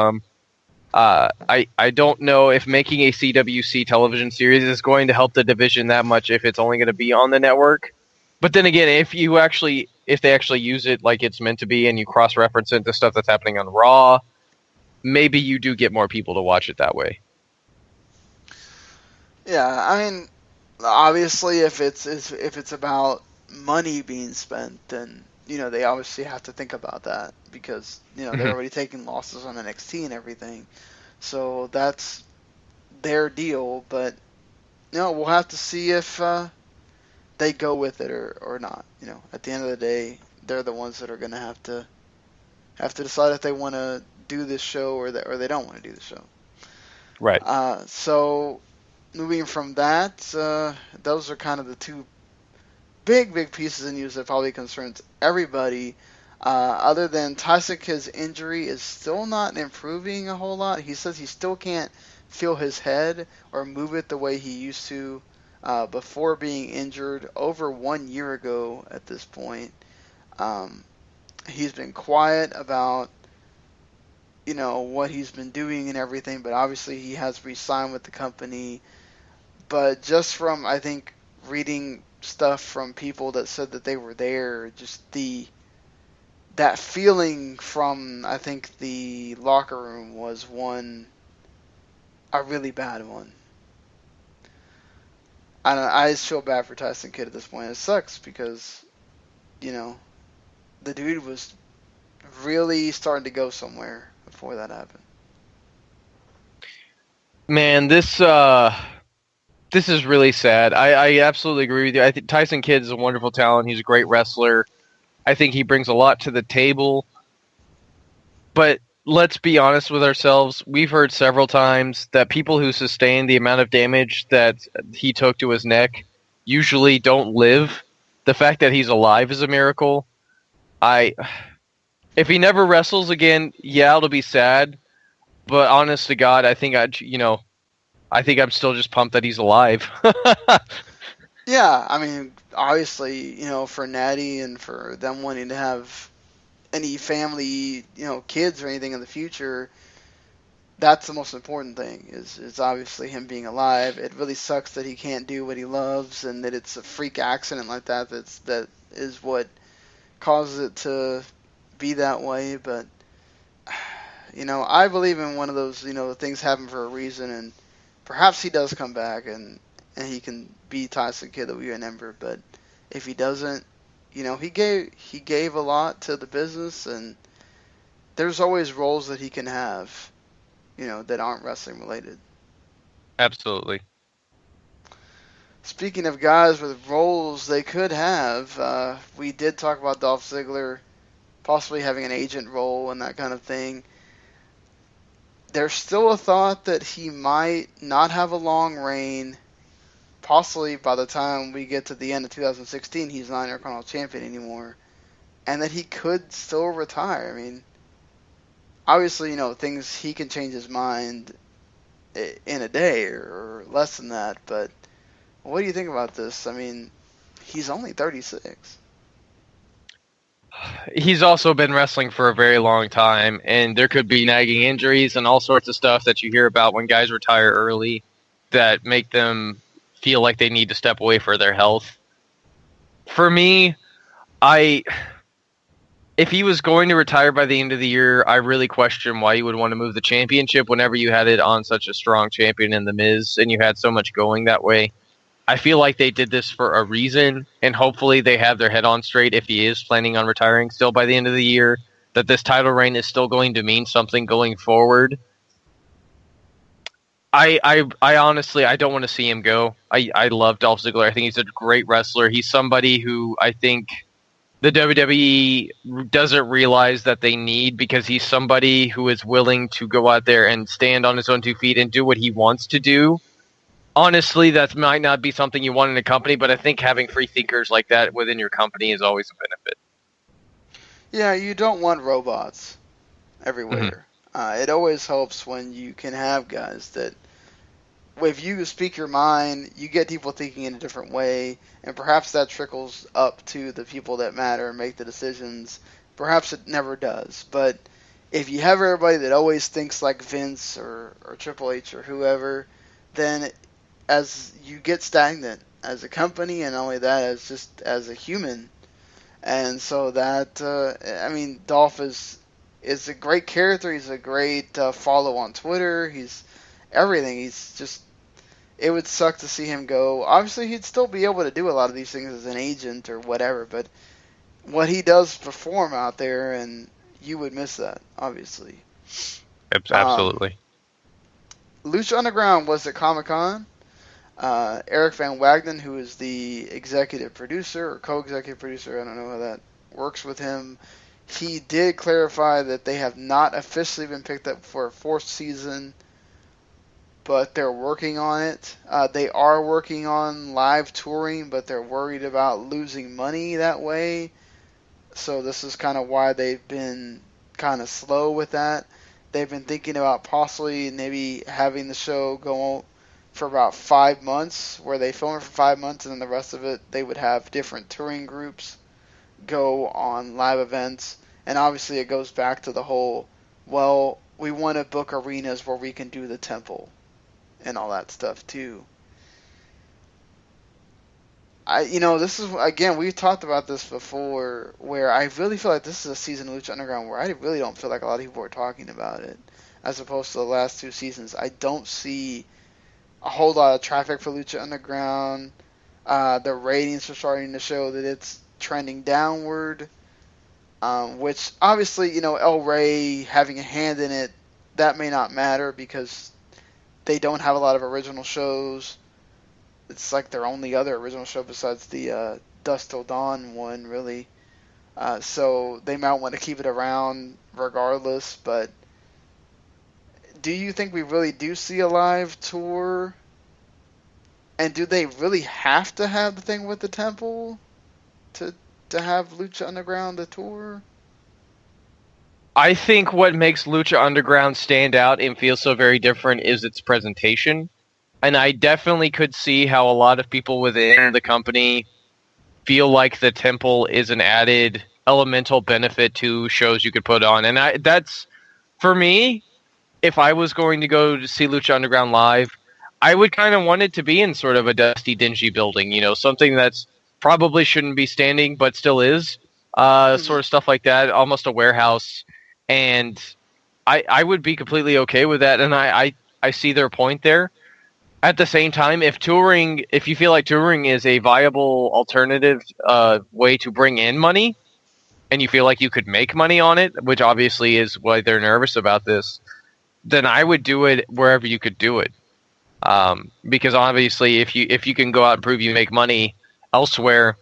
I don't know if making a CWC television series is going to help the division that much if it's only going to be on the network. But then again, if they actually use it like it's meant to be, and you cross-reference it to stuff that's happening on Raw, maybe you do get more people to watch it that way. Yeah, I mean, obviously, if it's about money being spent, then they obviously have to think about that, because they're already taking losses on NXT and everything, so that's their deal. But we'll have to see if they go with it or not. At the end of the day, they're the ones that are going to have to decide if they want to do this show or they don't want to do the show. Right. So moving from that, those are kind of the two big pieces of news that probably concerns everybody. Other than Tyson, his injury is still not improving a whole lot. He says he still can't feel his head or move it the way he used to before being injured over 1 year ago at this point. He's been quiet about, what he's been doing and everything, but obviously he has re-signed with the company. But just from, I think, reading stuff from people that said that they were there, just that feeling from, I think, the locker room was a really bad one. I just feel bad for Tyson Kidd at this point. It sucks because, the dude was really starting to go somewhere before that happened. Man, this is really sad. I absolutely agree with you. I think Tyson Kidd is a wonderful talent. He's a great wrestler. I think he brings a lot to the table. But let's be honest with ourselves. We've heard several times that people who sustain the amount of damage that he took to his neck usually don't live. The fact that he's alive is a miracle. If he never wrestles again, yeah, it'll be sad. But honest to God, I think I'm still just pumped that he's alive. Yeah, I mean, obviously, for Natty and for them wanting to have any family, kids or anything in the future, that's the most important thing, is obviously him being alive. It really sucks that he can't do what he loves and that it's a freak accident like that that is what causes it to be that way. But, I believe in one of those, things happen for a reason, and perhaps he does come back and he can be Tyson Kidd that we remember. But if he doesn't, he gave a lot to the business, and there's always roles that he can have, that aren't wrestling related. Absolutely. Speaking of guys with roles they could have, we did talk about Dolph Ziggler possibly having an agent role and that kind of thing. There's still a thought that he might not have a long reign. Possibly by the time we get to the end of 2016, he's not Intercontinental Champion anymore. And that he could still retire. I mean, obviously, things, he can change his mind in a day or less than that. But what do you think about this? I mean, he's only 36. He's also been wrestling for a very long time, and there could be nagging injuries and all sorts of stuff that you hear about when guys retire early that make them feel like they need to step away for their health. For me, if he was going to retire by the end of the year, I really question why you would want to move the championship whenever you had it on such a strong champion in The Miz and you had so much going that way. I feel like they did this for a reason, and hopefully they have their head on straight if he is planning on retiring still by the end of the year, that this title reign is still going to mean something going forward. I honestly, I don't want to see him go. I love Dolph Ziggler. I think he's a great wrestler. He's somebody who I think the WWE doesn't realize that they need, because he's somebody who is willing to go out there and stand on his own 2 feet and do what he wants to do. Honestly, that might not be something you want in a company, but I think having free thinkers like that within your company is always a benefit. Yeah, you don't want robots everywhere. It always helps when you can have guys that, if you speak your mind, you get people thinking in a different way, and perhaps that trickles up to the people that matter and make the decisions. Perhaps it never does, but if you have everybody that always thinks like Vince or Triple H or whoever, then as you get stagnant as a company, and not only that, as just as a human. And so that, Dolph is a great character. He's a great follow on Twitter. He's everything. He's just, it would suck to see him go. Obviously, he'd still be able to do a lot of these things as an agent or whatever, but what he does perform out there, and you would miss that, obviously. Absolutely. Lucha Underground was at Comic-Con. Eric Van Wagenen, who is the executive producer or co-executive producer, I don't know how that works with him, he did clarify that they have not officially been picked up for a 4th season, but they're working on it. They are working on live touring, but they're worried about losing money that way. So this is kind of why they've been kind of slow with that. They've been thinking about possibly maybe having the show go on for about 5 months, where they film it for 5 months, and then the rest of it they would have different touring groups go on live events, And obviously it goes back to the whole, well, we want to book arenas where we can do the temple and all that stuff too. This is, again, we've talked about this before, where I really feel like this is a season of Lucha Underground where I really don't feel like a lot of people are talking about it, as opposed to the last 2 seasons. I don't see a whole lot of traffic for Lucha Underground. The ratings are starting to show that it's trending downward, which obviously, El Rey having a hand in it, that may not matter because they don't have a lot of original shows. It's like their only other original show besides the Dusk Till Dawn one, really. So they might want to keep it around regardless. But do you think we really do see a live tour? And do they really have to have the thing with the temple to have Lucha Underground the tour? I think what makes Lucha Underground stand out and feel so very different is its presentation. And I definitely could see how a lot of people within the company feel like the temple is an added elemental benefit to shows you could put on. And that's, for me, if I was going to go to see Lucha Underground live, I would kind of want it to be in sort of a dusty, dingy building, something that's probably shouldn't be standing, but still is, sort of stuff like that, almost a warehouse. And I would be completely okay with that, and I see their point there. At the same time, if you feel like touring is a viable alternative way to bring in money, and you feel like you could make money on it, which obviously is why they're nervous about this, then I would do it wherever you could do it. Because obviously, if you can go out and prove you make money elsewhere,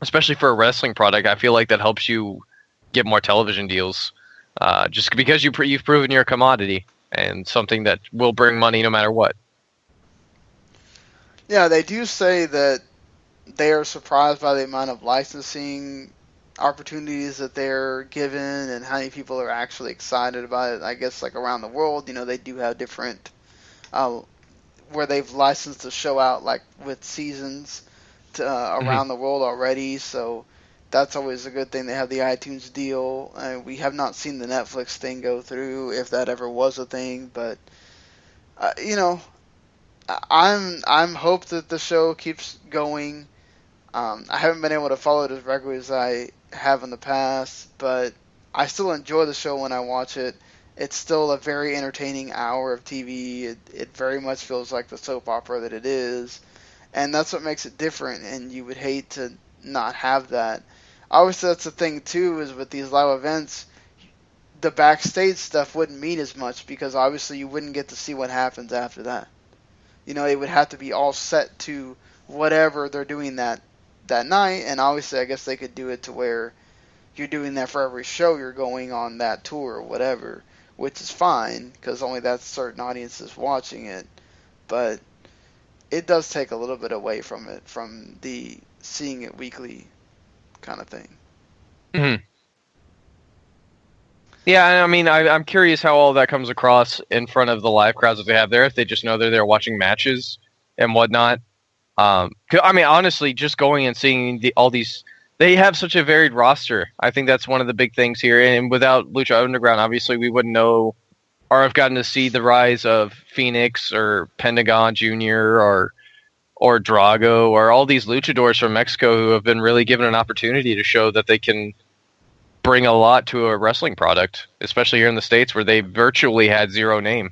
especially for a wrestling product, I feel like that helps you get more television deals. Just because you've proven you're a commodity and something that will bring money no matter what. Yeah, they do say that they are surprised by the amount of licensing opportunities that they're given and how many people are actually excited about it. I guess like around the world, they do have different where they've licensed the show out like with seasons to, around the world already. So that's always a good thing. They have the iTunes deal. We have not seen the Netflix thing go through, if that ever was a thing. But I'm hope that the show keeps going. I haven't been able to follow it as regularly as I have in the past, but I still enjoy the show when I watch it. It's still a very entertaining hour of TV. It very much feels like the soap opera that it is, and that's what makes it different, and you would hate to not have that. Obviously, that's the thing, too, is with these live events, the backstage stuff wouldn't mean as much because obviously you wouldn't get to see what happens after that. It would have to be all set to whatever they're doing that night, and obviously I guess they could do it to where you're doing that for every show you're going on that tour or whatever, which is fine because only that's certain audiences watching it, but it does take a little bit away from it, from the seeing it weekly kind of thing. Mm-hmm. Yeah, I mean, I'm curious how all that comes across in front of the live crowds that they have there, if they just know they're there watching matches and whatnot. I mean, honestly, just going and seeing all these, they have such a varied roster. I think that's one of the big things here. And without Lucha Underground, obviously, we wouldn't know or have gotten to see the rise of Phoenix or Pentagon Jr. or Drago or all these luchadors from Mexico who have been really given an opportunity to show that they can bring a lot to a wrestling product, especially here in the States where they virtually had zero name.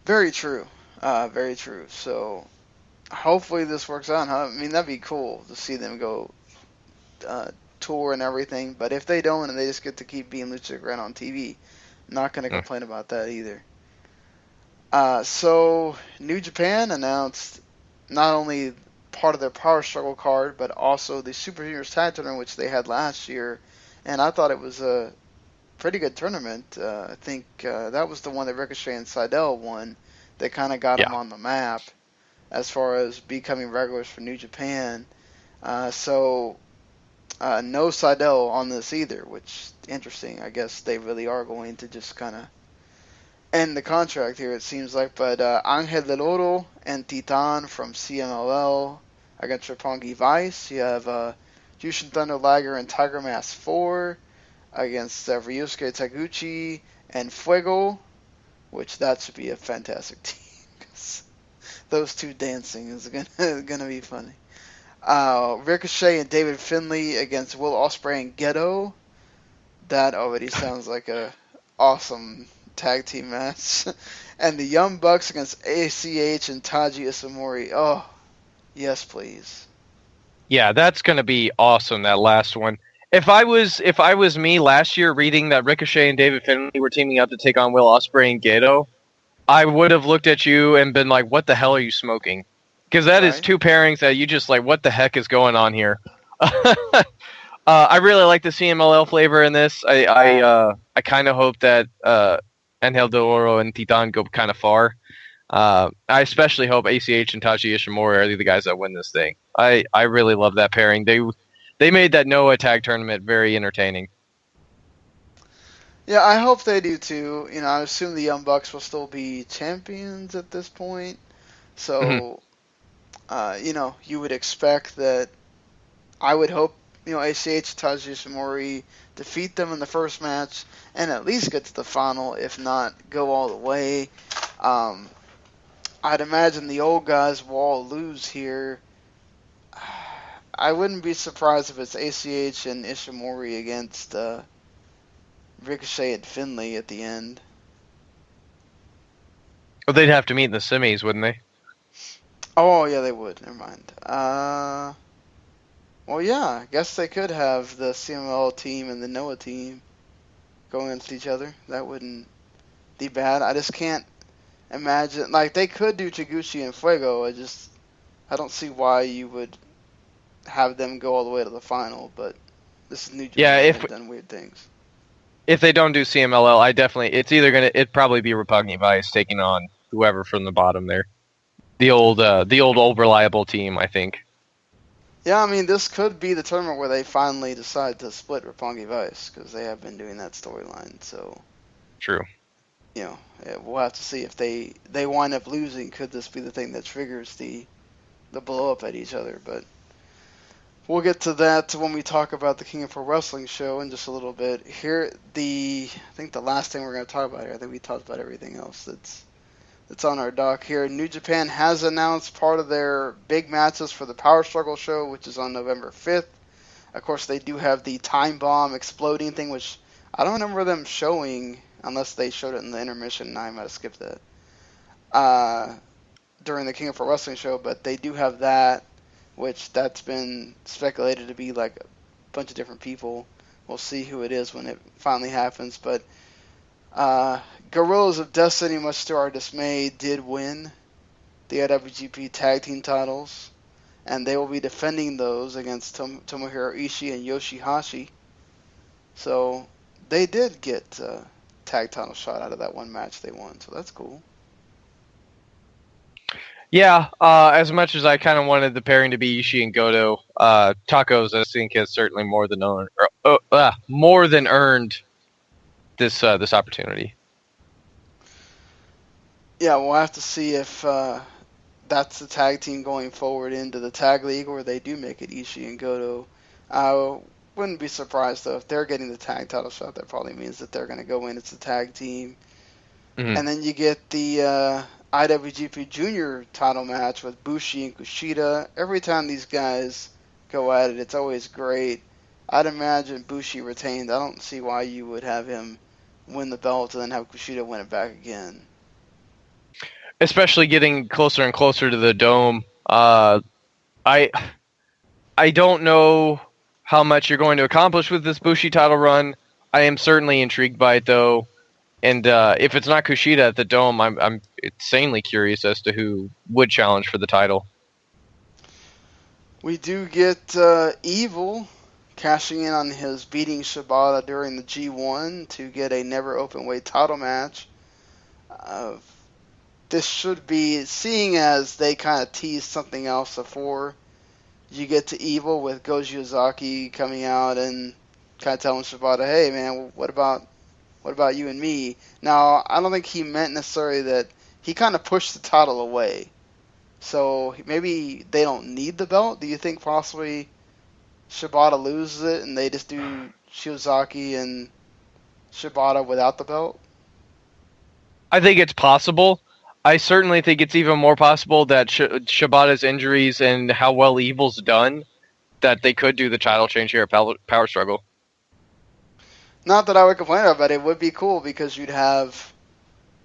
Very true. Very true. So hopefully this works out. I mean, that'd be cool to see them go tour and everything. But if they don't and they just get to keep being Lucha Underground on TV, not going to complain about that either. So New Japan announced not only part of their Power Struggle card, but also the Super Juniors Tag Tournament, which they had last year. And I thought it was a pretty good tournament. I think that was the one that Ricochet and Seidel won. That kind of got them on the map as far as becoming regulars for New Japan. So no Seidel on this either, which is interesting. I guess they really are going to just kind of end the contract here, it seems like. But Angel Del Oro and Titan from CMLL against Roppongi Vice. You have Jushin Thunder Liger and Tiger Mask 4 against Ryusuke Taguchi and Fuego, which that should be a fantastic team. 'Cause those two dancing is gonna be funny. Ricochet and David Finlay against Will Ospreay and Gedo. That already sounds like a awesome tag team match. And the Young Bucks against ACH and Taiji Ishimori. Oh, yes, please. Yeah, that's gonna be awesome. That last one. If I was me last year reading that Ricochet and David Finlay were teaming up to take on Will Ospreay and Gedo, I would have looked at you and been like, "What the hell are you smoking?" Because that is two pairings that you just like, what the heck is going on here? I really like the CMLL flavor in this. I kind of hope that Angel de Oro and Titan go kind of far. I especially hope ACH and Taiji Ishimori are the guys that win this thing. I really love that pairing. They made that Noah tag tournament very entertaining. Yeah, I hope they do too. You know, I assume the Young Bucks will still be champions at this point. So, you know, you would expect that. I would hope, you know, ACH and Taiji Ishimori defeat them in the first match and at least get to the final, if not go all the way. I'd imagine the old guys will all lose here. I wouldn't be surprised if it's ACH and Ishimori against Ricochet and Finlay at the end. Well, they'd have to meet in the semis, wouldn't they? Oh, yeah, they would. Never mind. Well, yeah, I guess they could have the CML team and the Noah team going against each other. That wouldn't be bad. I just can't imagine. Like, they could do Taguchi and Fuego. I don't see why you would have them go all the way to the final, but this is New Japan. Yeah, they've done weird things. If they don't do CMLL, it'd probably be Roppongi Vice taking on whoever from the bottom there. The old reliable team, I think. Yeah, I mean, this could be the tournament where they finally decide to split Roppongi Vice, because they have been doing that storyline, so... True. You know, we'll have to see if they wind up losing. Could this be the thing that triggers the blow up at each other? But we'll get to that when we talk about the King of Pro Wrestling show in just a little bit. Here, I think the last thing we're going to talk about here, I think we talked about everything else that's on our dock here. New Japan has announced part of their big matches for the Power Struggle show, which is on November 5th. Of course, they do have the Time Bomb exploding thing, which I don't remember them showing, unless they showed it in the intermission, and I might have skipped that, during the King of Pro Wrestling show, but they do have that, which that's been speculated to be like a bunch of different people. We'll see who it is when it finally happens, but Guerrillas of Destiny, much to our dismay, did win the IWGP Tag Team titles, and they will be defending those against Tomohiro Ishii and Yoshihashi. So they did get a tag title shot out of that one match they won, so that's cool. Yeah, as much as I kind of wanted the pairing to be Ishii and Goto, Tacos, I think, has certainly more than earned this opportunity. Yeah, we'll have to see if that's the tag team going forward into the tag league, or they do make it Ishii and Goto. I wouldn't be surprised, though, if they're getting the tag title shot. That probably means that they're going to go in as a tag team. Mm-hmm. And then you get the IWGP Junior title match with Bushi and Kushida. Every time these guys go at it, it's always great. I'd imagine Bushi retained. I don't see why you would have him win the belt and then have Kushida win it back again. Especially getting closer and closer to the Dome. I don't know how much you're going to accomplish with this Bushi title run. I am certainly intrigued by it, though. And if it's not Kushida at the Dome, I'm insanely curious as to who would challenge for the title. We do get Evil cashing in on his beating Shibata during the G1 to get a never open weight title match. This should be, seeing as they kind of teased something else before, you get to Evil with Goji Ozaki coming out and kind of telling Shibata, hey man, what about you and me? Now, I don't think he meant necessarily that. He kind of pushed the title away. So maybe they don't need the belt. Do you think possibly Shibata loses it and they just do Shiozaki and Shibata without the belt? I think it's possible. I certainly think it's even more possible that Shibata's injuries and how well Evil's done, that they could do the title change here at Power Struggle. Not that I would complain about it. It would be cool because you'd have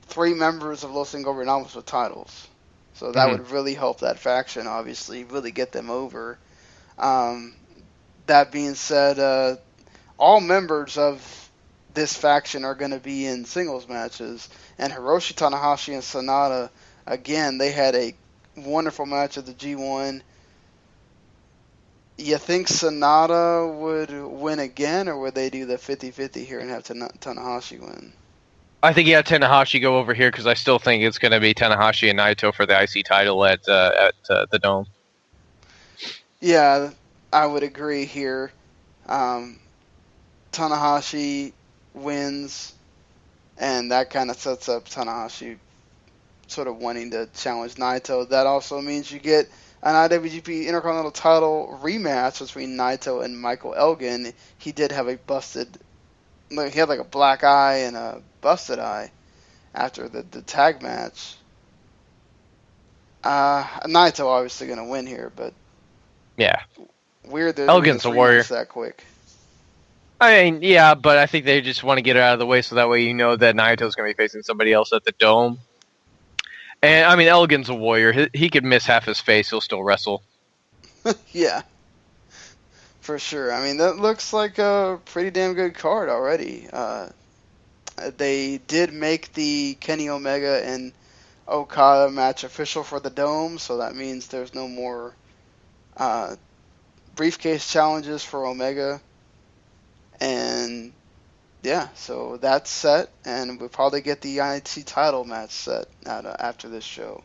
3 members of Los Ingobernables with titles. So that would really help that faction, obviously, really get them over. That being said, all members of this faction are going to be in singles matches. And Hiroshi Tanahashi and Sanada, again, they had a wonderful match at the G1. You think Sanada would win again, or would they do the 50-50 here and have Tanahashi win? I think Tanahashi go over here because I still think it's going to be Tanahashi and Naito for the IC title at the Dome. Yeah, I would agree here. Tanahashi wins, and that kind of sets up Tanahashi sort of wanting to challenge Naito. That also means you get an IWGP Intercontinental title rematch between Naito and Michael Elgin. He did have a he had like a black eye and a busted eye after the tag match. Naito obviously going to win here, but yeah, weird that Elgin's a warrior that quick. I mean, yeah, but I think they just want to get it out of the way so that way you know that Naito's going to be facing somebody else at the Dome. And, I mean, Elgin's a warrior. He could miss half his face. He'll still wrestle. Yeah, for sure. I mean, that looks like a pretty damn good card already. They did make the Kenny Omega and Okada match official for the Dome, so that means there's no more briefcase challenges for Omega. And yeah, so that's set, and we'll probably get the IC title match set out after this show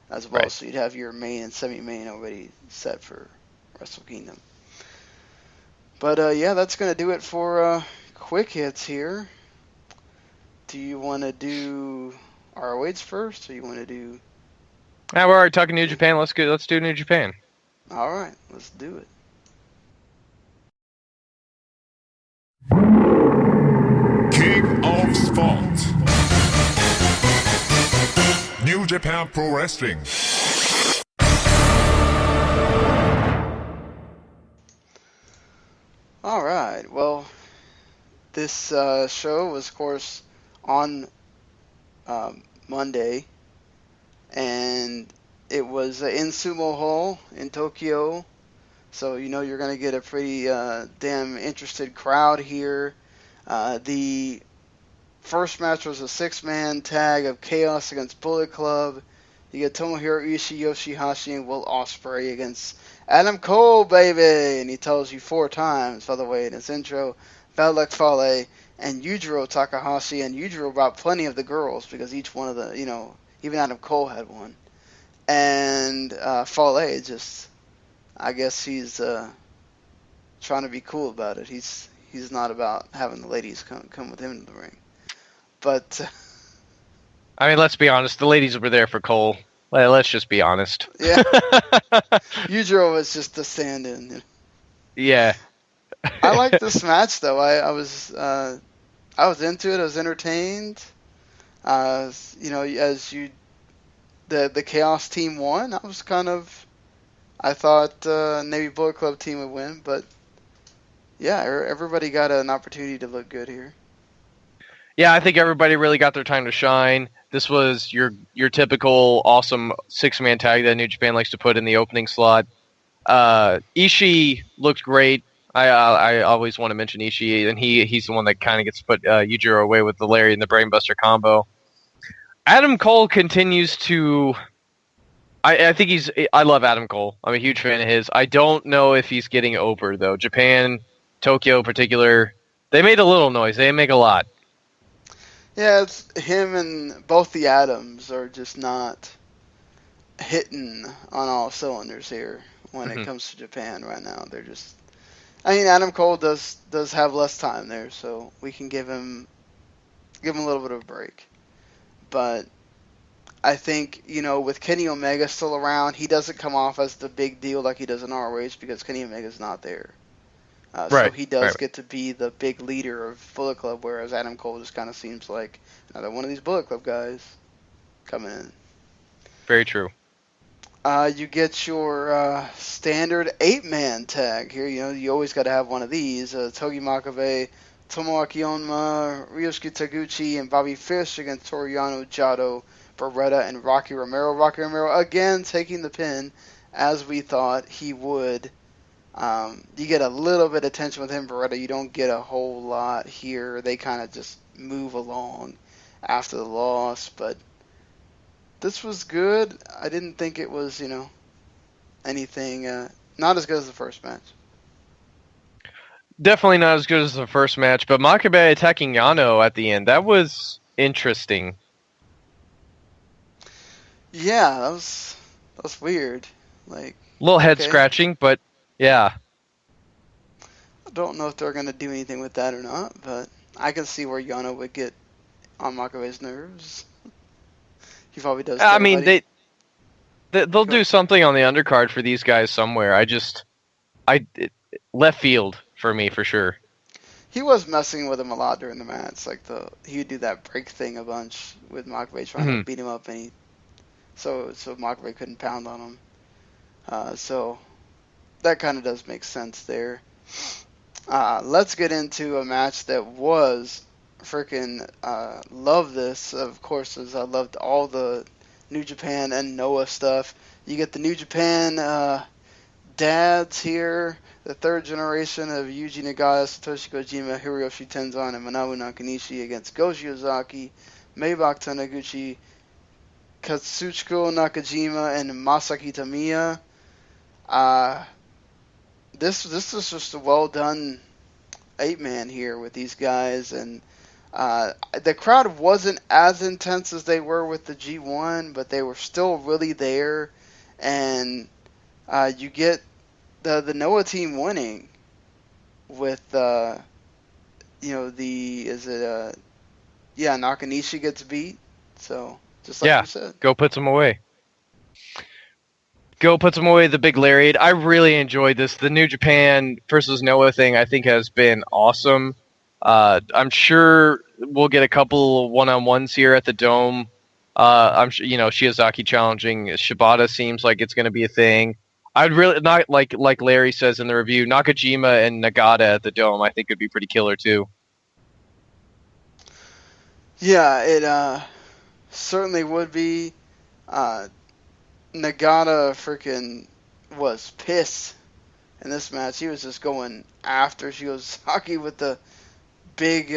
as well. Right. So you'd have your main and semi-main already set for Wrestle Kingdom. But yeah, that's going to do it for quick hits here. Do you want to do ROH first, or you want to do... we're already talking New Japan. Let's do New Japan. All right, let's do it. King of Sport. New Japan Pro Wrestling. All right. Well, this show was, of course, on Monday, and it was in Sumo Hall in Tokyo. So you know you're going to get a pretty damn interested crowd here. The first match was a 6-man tag of Chaos against Bullet Club. You get Tomohiro Ishii, Yoshihashi, and Will Ospreay against Adam Cole, baby! And he tells you 4 times, by the way, in his intro, Bad Luck Fale, and Yujiro Takahashi. And Yujiro brought plenty of the girls, because each one of the, even Adam Cole had one. And Fale just, I guess he's trying to be cool about it. He's not about having the ladies come with him to the ring. But I mean, let's be honest. The ladies were there for Cole. Let's just be honest. Yeah. Yujiro was just the stand-in. Yeah. I like this match though. I was into it. I was entertained. As the Chaos team won, I thought maybe Bullet Club team would win, but yeah, everybody got an opportunity to look good here. Yeah, I think everybody really got their time to shine. This was your typical awesome 6-man tag that New Japan likes to put in the opening slot. Ishii looked great. I always want to mention Ishii, and he's the one that kind of gets to put Yujiro away with the Larry and the Brainbuster combo. Adam Cole continues to... I think I love Adam Cole. I'm a huge fan of his. I don't know if he's getting over, though. Japan, Tokyo in particular, they made a little noise. They didn't make a lot. Yeah, it's him and both the Adams are just not hitting on all cylinders here when it comes to Japan right now. They're just... I mean, Adam Cole does have less time there, so we can give him a little bit of a break. But I think, with Kenny Omega still around, he doesn't come off as the big deal like he does in ROH because Kenny Omega's not there. So he does get to be the big leader of Bullet Club, whereas Adam Cole just kind of seems like another one of these Bullet Club guys coming in. Very true. You get your standard 8-man tag here. You always got to have one of these. Togi Makabe, Tomoaki Onma, Ryosuke Taguchi, and Bobby Fish against Toriano, Jado, Beretta, and Rocky Romero. Rocky Romero again taking the pin, as we thought he would. You get a little bit of tension with him, Beretta. You don't get a whole lot here. They kind of just move along after the loss, but this was good. I didn't think it was, anything, not as good as the first match. Definitely not as good as the first match, but Makabe attacking Yano at the end, that was interesting. Yeah, that was weird. Like, a little head scratching, but yeah. I don't know if they're going to do anything with that or not, but I can see where Yano would get on Makabe's nerves. He probably does. I mean, they'll do something on the undercard for these guys somewhere. Left field for me for sure. He was messing with him a lot during the match. Like he would do that break thing a bunch with Makabe trying to beat him up, and so Makabe couldn't pound on him. So that kind of does make sense there. Let's get into a match that was freaking love this, of course, as I loved all the New Japan and Noah stuff. You get the New Japan dads here, the third generation of Yuji Nagata, Satoshi Kojima, Hiroshi Tenzan, and Manabu Nakanishi against Goji Ozaki, Maybach Taniguchi, Katsuchiko Nakajima, and Masaki Tamiya. This is just a well done 8-man here with these guys, and the crowd wasn't as intense as they were with the G1, but they were still really there, and you get the Noah team winning with Nakanishi gets beat, so just like you said. Go put some away. Go put some away, the big lariat. I really enjoyed this. The New Japan versus Noah thing, I think, has been awesome. I'm sure we'll get a couple one-on-ones here at the Dome. I'm sure, Shiozaki challenging Shibata seems like it's going to be a thing. I'd really not like Larry says in the review, Nakajima and Nagata at the Dome. I think would be pretty killer too. Yeah, it certainly would be. Nagata freaking was pissed in this match. He was just going after Shiozaki with the big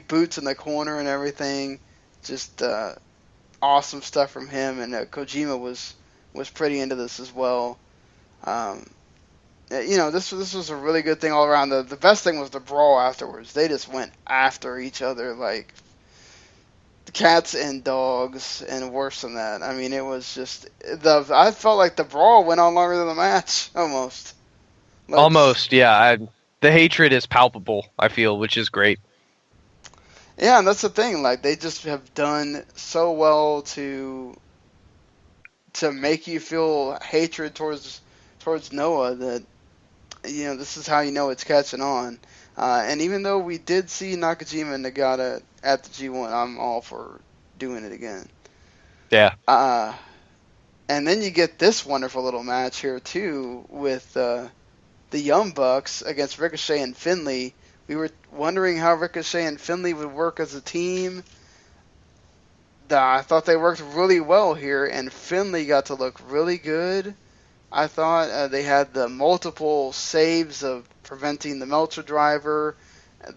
boots in the corner and everything. Just awesome stuff from him, and Kojima was pretty into this as well. This was a really good thing all around. The best thing was the brawl afterwards. They just went after each other like cats and dogs, and worse than that. I mean, it was just I felt like the brawl went on longer than the match, almost. Almost, yeah. The hatred is palpable, I feel, which is great. Yeah, and that's the thing. Like, they just have done so well to make you feel hatred towards Noah that, this is how you know it's catching on. And even though we did see Nakajima and Nagata at the G1, I'm all for doing it again. Yeah. And then you get this wonderful little match here, too, with the Young Bucks against Ricochet and Finlay. We were wondering how Ricochet and Finlay would work as a team. I thought they worked really well here, and Finlay got to look really good. I thought they had the multiple saves of preventing the Meltzer driver.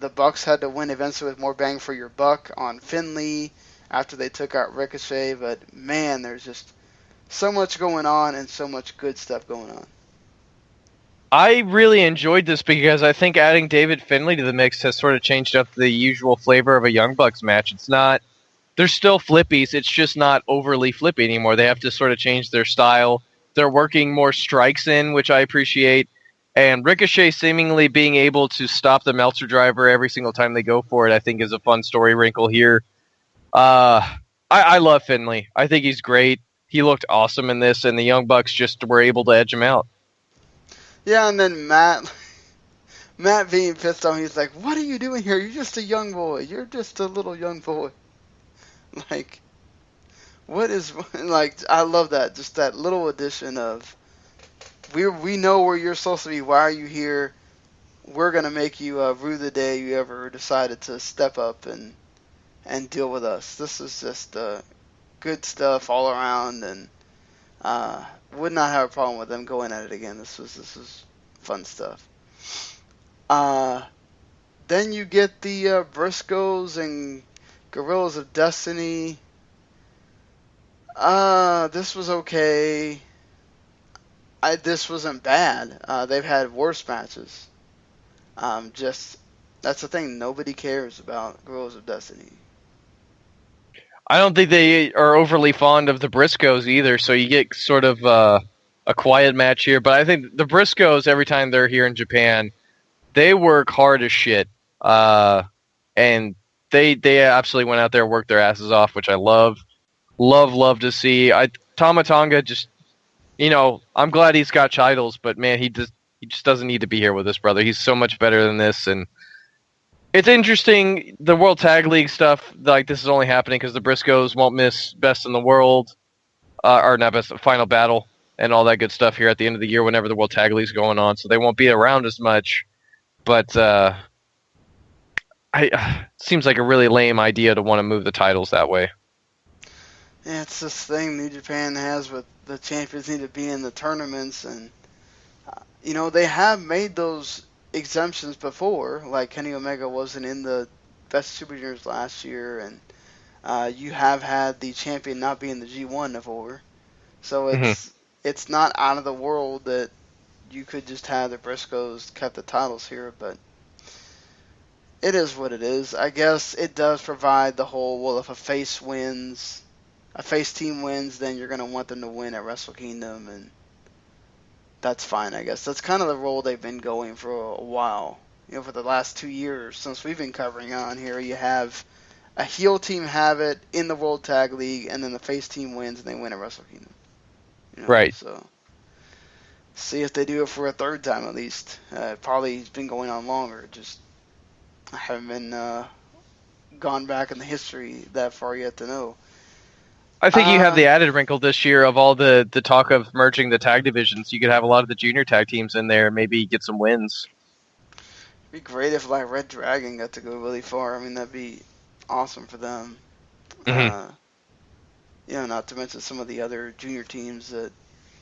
The Bucks had to win eventually with more bang for your buck on Finlay after they took out Ricochet. But, man, there's just so much going on and so much good stuff going on. I really enjoyed this because I think adding David Finlay to the mix has sort of changed up the usual flavor of a Young Bucks match. It's not... They're still flippies. It's just not overly flippy anymore. They have to sort of change their style. They're working more strikes in, which I appreciate. And Ricochet seemingly being able to stop the Meltzer driver every single time they go for it, I think is a fun story wrinkle here. I love Finlay. I think he's great. He looked awesome in this, and the Young Bucks just were able to edge him out. Yeah, and then Matt Matt being pissed off, he's like, "What are you doing here? You're just a young boy. You're just a little young boy." Like, what is like? I love that. Just that little addition of, we know where you're supposed to be. Why are you here? We're gonna make you rue the day you ever decided to step up and deal with us. This is just good stuff all around, and would not have a problem with them going at it again. This is fun stuff. Then you get the Briscoes and Guerrillas of Destiny. This was okay. This wasn't bad. They've had worse matches. That's the thing. Nobody cares about Guerrillas of Destiny. I don't think they are overly fond of the Briscoes either, so you get sort of a quiet match here. But I think the Briscoes, every time they're here in Japan, they work hard as shit. And they absolutely went out there and worked their asses off, which I love to see. Tama Tonga just, I'm glad he's got titles, but man, he just doesn't need to be here with us, brother. He's so much better than this, and it's interesting, the World Tag League stuff, like this is only happening because the Briscoes won't miss Best in the World, or not Best, Final Battle, and all that good stuff here at the end of the year whenever the World Tag League's going on, so they won't be around as much, but seems like a really lame idea to want to move the titles that way. Yeah, it's this thing New Japan has with the champions need to be in the tournaments, and they have made those exemptions before, like Kenny Omega wasn't in the Best Super Juniors last year, and you have had the champion not be in the G1 before, so it's not out of the world that you could just have the Briscoes kept the titles here, but it is what it is. I guess it does provide the whole, well, if a face team wins, then you're going to want them to win at Wrestle Kingdom, and that's fine, I guess. That's kind of the role they've been going for a while. For the last 2 years since we've been covering on here, you have a heel team have it in the World Tag League, and then the face team wins and they win at Wrestle Kingdom. Right. So, see if they do it for a third time at least. Probably it's been going on longer. Just I haven't been gone back in the history that far yet to know. I think you have the added wrinkle this year of all the talk of merging the tag divisions. You could have a lot of the junior tag teams in there, maybe get some wins. It'd be great if Red Dragon got to go really far. I mean, that'd be awesome for them. Mm-hmm. Not to mention some of the other junior teams that,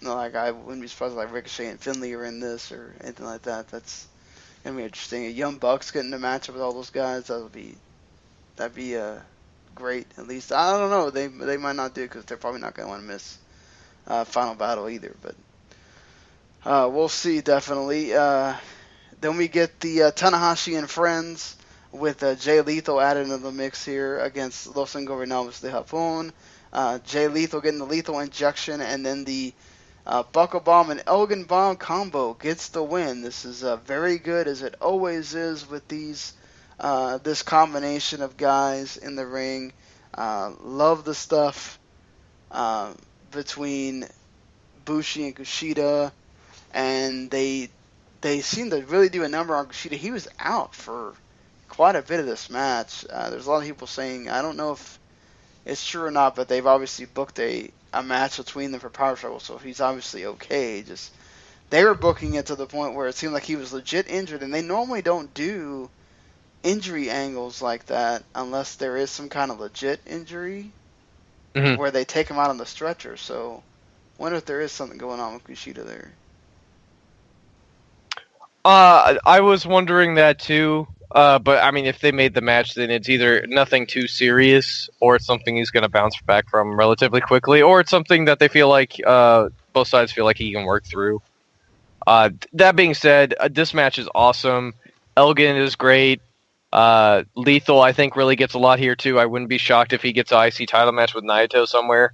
I wouldn't be surprised if Ricochet and Finley are in this or anything like that. That's gonna be interesting. A Young Bucks getting a matchup with all those guys, that'd be great. At least I don't know. They might not do it because they're probably not going to want to miss Final Battle either. But we'll see. Definitely. Then we get the Tanahashi and Friends with Jay Lethal added into the mix here against Los Ingobernables de Japón. Jay Lethal getting the lethal injection, and then the Buckle Bomb and Elgin Bomb combo gets the win. This is very good, as it always is with these. This combination of guys in the ring. Love the stuff between Bushi and Kushida, and they seem to really do a number on Kushida. He was out for quite a bit of this match. There's a lot of people saying, I don't know if it's true or not, but they've obviously booked a match between them for Power Struggle, so he's obviously okay. Just they were booking it to the point where it seemed like he was legit injured, and they normally don't do injury angles like that unless there is some kind of legit injury where they take him out on the stretcher. So wonder if there is something going on with Kushida there. I was wondering that too, but I mean, if they made the match, then it's either nothing too serious or it's something he's going to bounce back from relatively quickly, or it's something that they feel like both sides feel like he can work through. That being said, this match is awesome. Elgin is great. Lethal, I think, really gets a lot here, too. I wouldn't be shocked if he gets an IC title match with Naito somewhere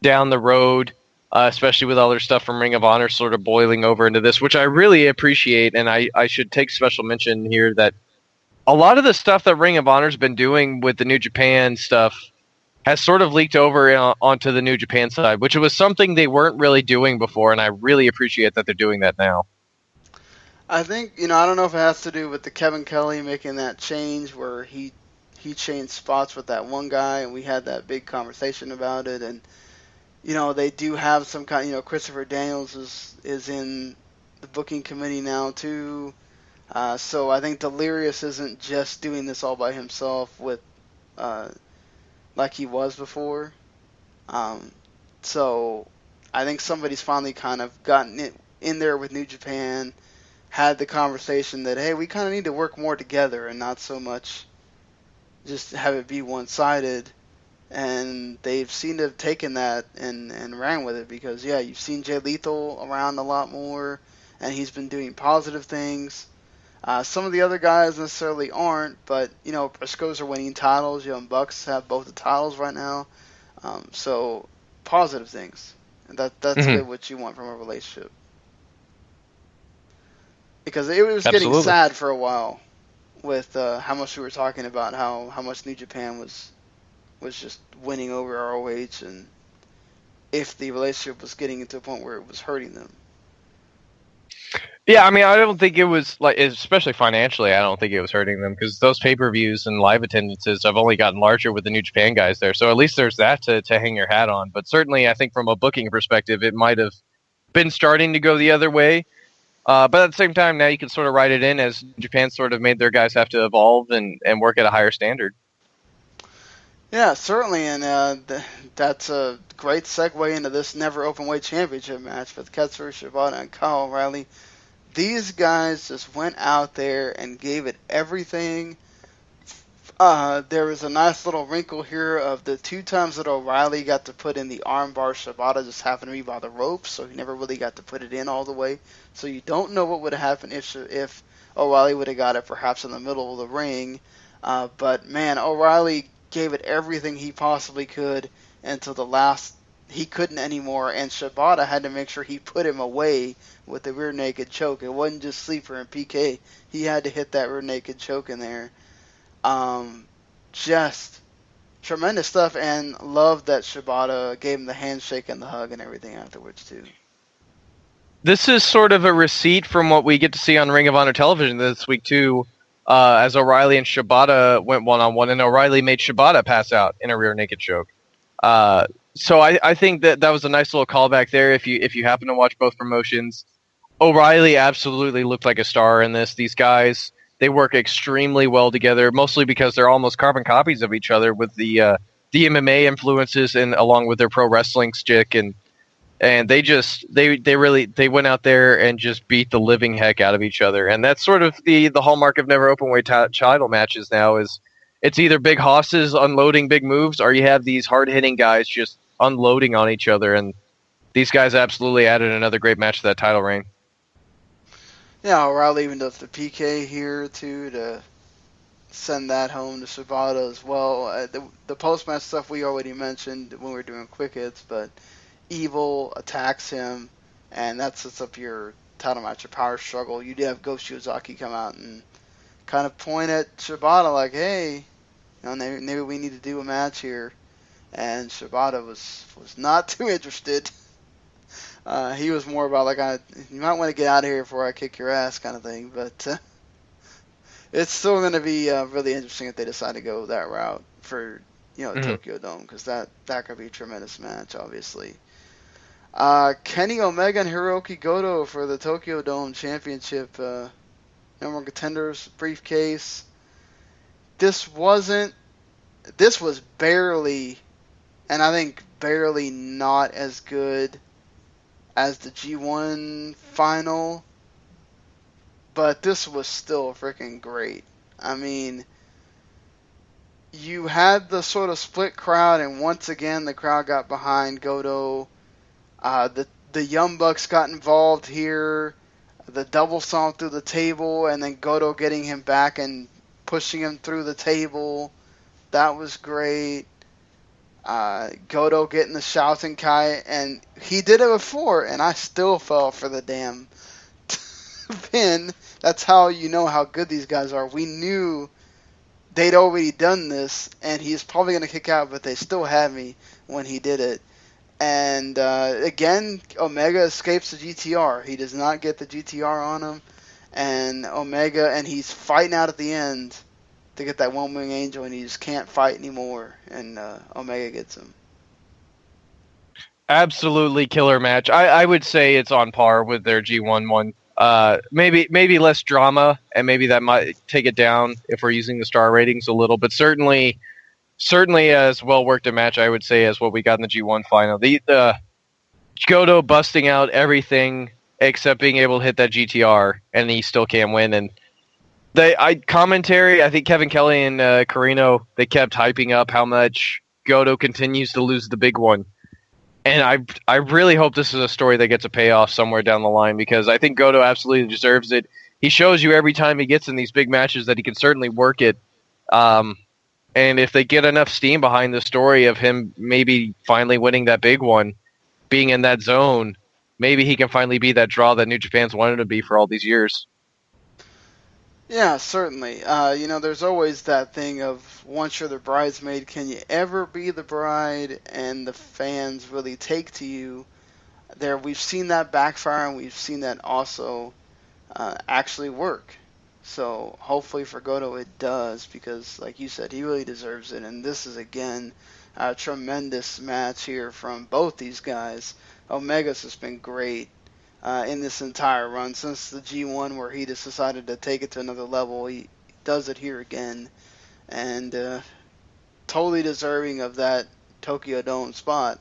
down the road, especially with all their stuff from Ring of Honor sort of boiling over into this, which I really appreciate, and I should take special mention here that a lot of the stuff that Ring of Honor's been doing with the New Japan stuff has sort of leaked over onto the New Japan side, which was something they weren't really doing before, and I really appreciate that they're doing that now. I think, I don't know if it has to do with the Kevin Kelly making that change where he changed spots with that one guy, and we had that big conversation about it. And they do have some kind. Christopher Daniels is in the booking committee now too. So I think Delirious isn't just doing this all by himself with like he was before. So I think somebody's finally kind of gotten it in there with New Japan, had the conversation that, hey, we kind of need to work more together and not so much just have it be one-sided. And they've seemed to have taken that and ran with it because, yeah, you've seen Jay Lethal around a lot more, and he's been doing positive things. Some of the other guys necessarily aren't, but, Briscoes are winning titles. Young Bucks have both the titles right now. So, positive things. And that's really what you want from a relationship. Because it was getting sad for a while with how much we were talking about how much New Japan was just winning over ROH, and if the relationship was getting into a point where it was hurting them. Yeah, I mean, I don't think it was, especially financially, I don't think it was hurting them, because those pay-per-views and live attendances have only gotten larger with the New Japan guys there, so at least there's that to hang your hat on. But certainly, I think from a booking perspective, it might have been starting to go the other way. But at the same time, now you can sort of write it in as Japan sort of made their guys have to evolve and work at a higher standard. Yeah, certainly, and that's a great segue into this Never Openweight Championship match with Katsura Shibata and Kyle O'Reilly. These guys just went out there and gave it everything. There was a nice little wrinkle here of the 2 times that O'Reilly got to put in the armbar. Shibata just happened to be by the ropes, so he never really got to put it in all the way. So you don't know what would have happened if O'Reilly would have got it perhaps in the middle of the ring. But, man, O'Reilly gave it everything he possibly could until the last. He couldn't anymore, and Shibata had to make sure he put him away with the rear naked choke. It wasn't just sleeper and PK. He had to hit that rear naked choke in there. Just tremendous stuff, and love that Shibata gave him the handshake and the hug and everything afterwards too. This is sort of a receipt from what we get to see on Ring of Honor television this week too, as O'Reilly and Shibata went one-on-one, and O'Reilly made Shibata pass out in a rear naked choke. So I think that was a nice little callback there. If you happen to watch both promotions, O'Reilly absolutely looked like a star in this. These guys, they work extremely well together, mostly because they're almost carbon copies of each other with the MMA influences and along with their pro wrestling stick, and they went out there and just beat the living heck out of each other. And that's sort of the hallmark of Never Openweight title matches now is it's either big hosses unloading big moves, or you have these hard-hitting guys just unloading on each other, and these guys absolutely added another great match to that title reign. Yeah, O'Reilly even does the PK here, too, to send that home to Shibata as well. The post-match stuff we already mentioned when we were doing quick hits, but Evil attacks him, and that sets up your title match, your power struggle. You do have Go Shiozaki come out and kind of point at Shibata like, hey, maybe we need to do a match here. And Shibata was not too interested. He was more about you might want to get out of here before I kick your ass kind of thing. But it's still going to be really interesting if they decide to go that route for Tokyo Dome, because that could be a tremendous match, obviously. Kenny Omega and Hiroki Goto for the Tokyo Dome Championship number one contenders briefcase. This was barely, and I think barely not as good as the G1 final, but this was still freaking great. I mean, you had the sort of split crowd, and once again the crowd got behind Goto. The Young Bucks got involved here. The double stomp through the table, and then Goto getting him back and pushing him through the table. That was great. Goto getting the Shouting Kai, and he did it before, and I still fell for the damn pin. That's how you know how good these guys are. We knew they'd already done this, and he's probably going to kick out, but they still had me when he did it. And again, Omega escapes the GTR. He does not get the GTR on him, and Omega, and he's fighting out at the end to get that one wing angel, and he just can't fight anymore, and Omega gets him. Absolutely killer match. I would say it's on par with their G1 one. Maybe less drama, and maybe that might take it down if we're using the star ratings a little, but certainly as well worked a match, I would say, as what we got in the G1 final. The Goto busting out everything except being able to hit that GTR, and he still can't win. And commentary, I think Kevin Kelly and Carino, they kept hyping up how much Goto continues to lose the big one. And I really hope this is a story that gets a payoff somewhere down the line, because I think Goto absolutely deserves it. He shows you every time he gets in these big matches that he can certainly work it. And if they get enough steam behind the story of him maybe finally winning that big one, being in that zone, maybe he can finally be that draw that New Japan's wanted to be for all these years. Yeah, certainly. There's always that thing of, once you're the bridesmaid, can you ever be the bride and the fans really take to you? We've seen that backfire, and we've seen that also actually work. So hopefully for Goto it does, because like you said, he really deserves it. And this is, again, a tremendous match here from both these guys. Omega's has been great in this entire run since the G1, where he just decided to take it to another level. He does it here again, and totally deserving of that Tokyo Dome spot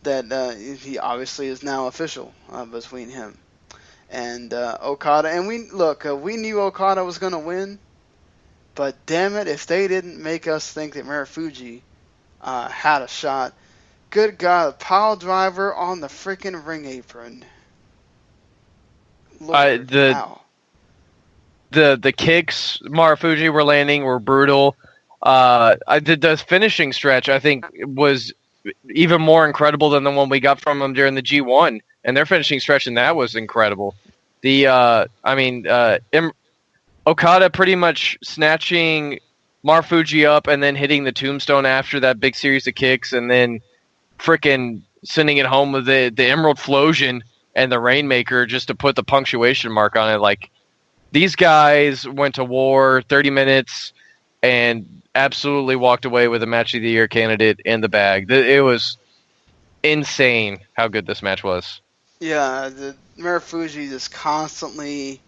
that he obviously is now official between him and Okada. And we knew Okada was going to win, but damn it, if they didn't make us think that Marufuji had a shot. Good God, a pile driver on the freaking ring apron. Lord, wow. The kicks Marufuji were landing were brutal. The finishing stretch, I think, was even more incredible than the one we got from them during the G1, and their finishing stretch in that was incredible. Okada pretty much snatching Marufuji up and then hitting the tombstone after that big series of kicks, and then frickin' sending it home with the Emerald Flosion and the Rainmaker just to put the punctuation mark on it. Like, these guys went to war 30 minutes and absolutely walked away with a Match of the Year candidate in the bag. It was insane how good this match was. Yeah, the Marufuji just constantly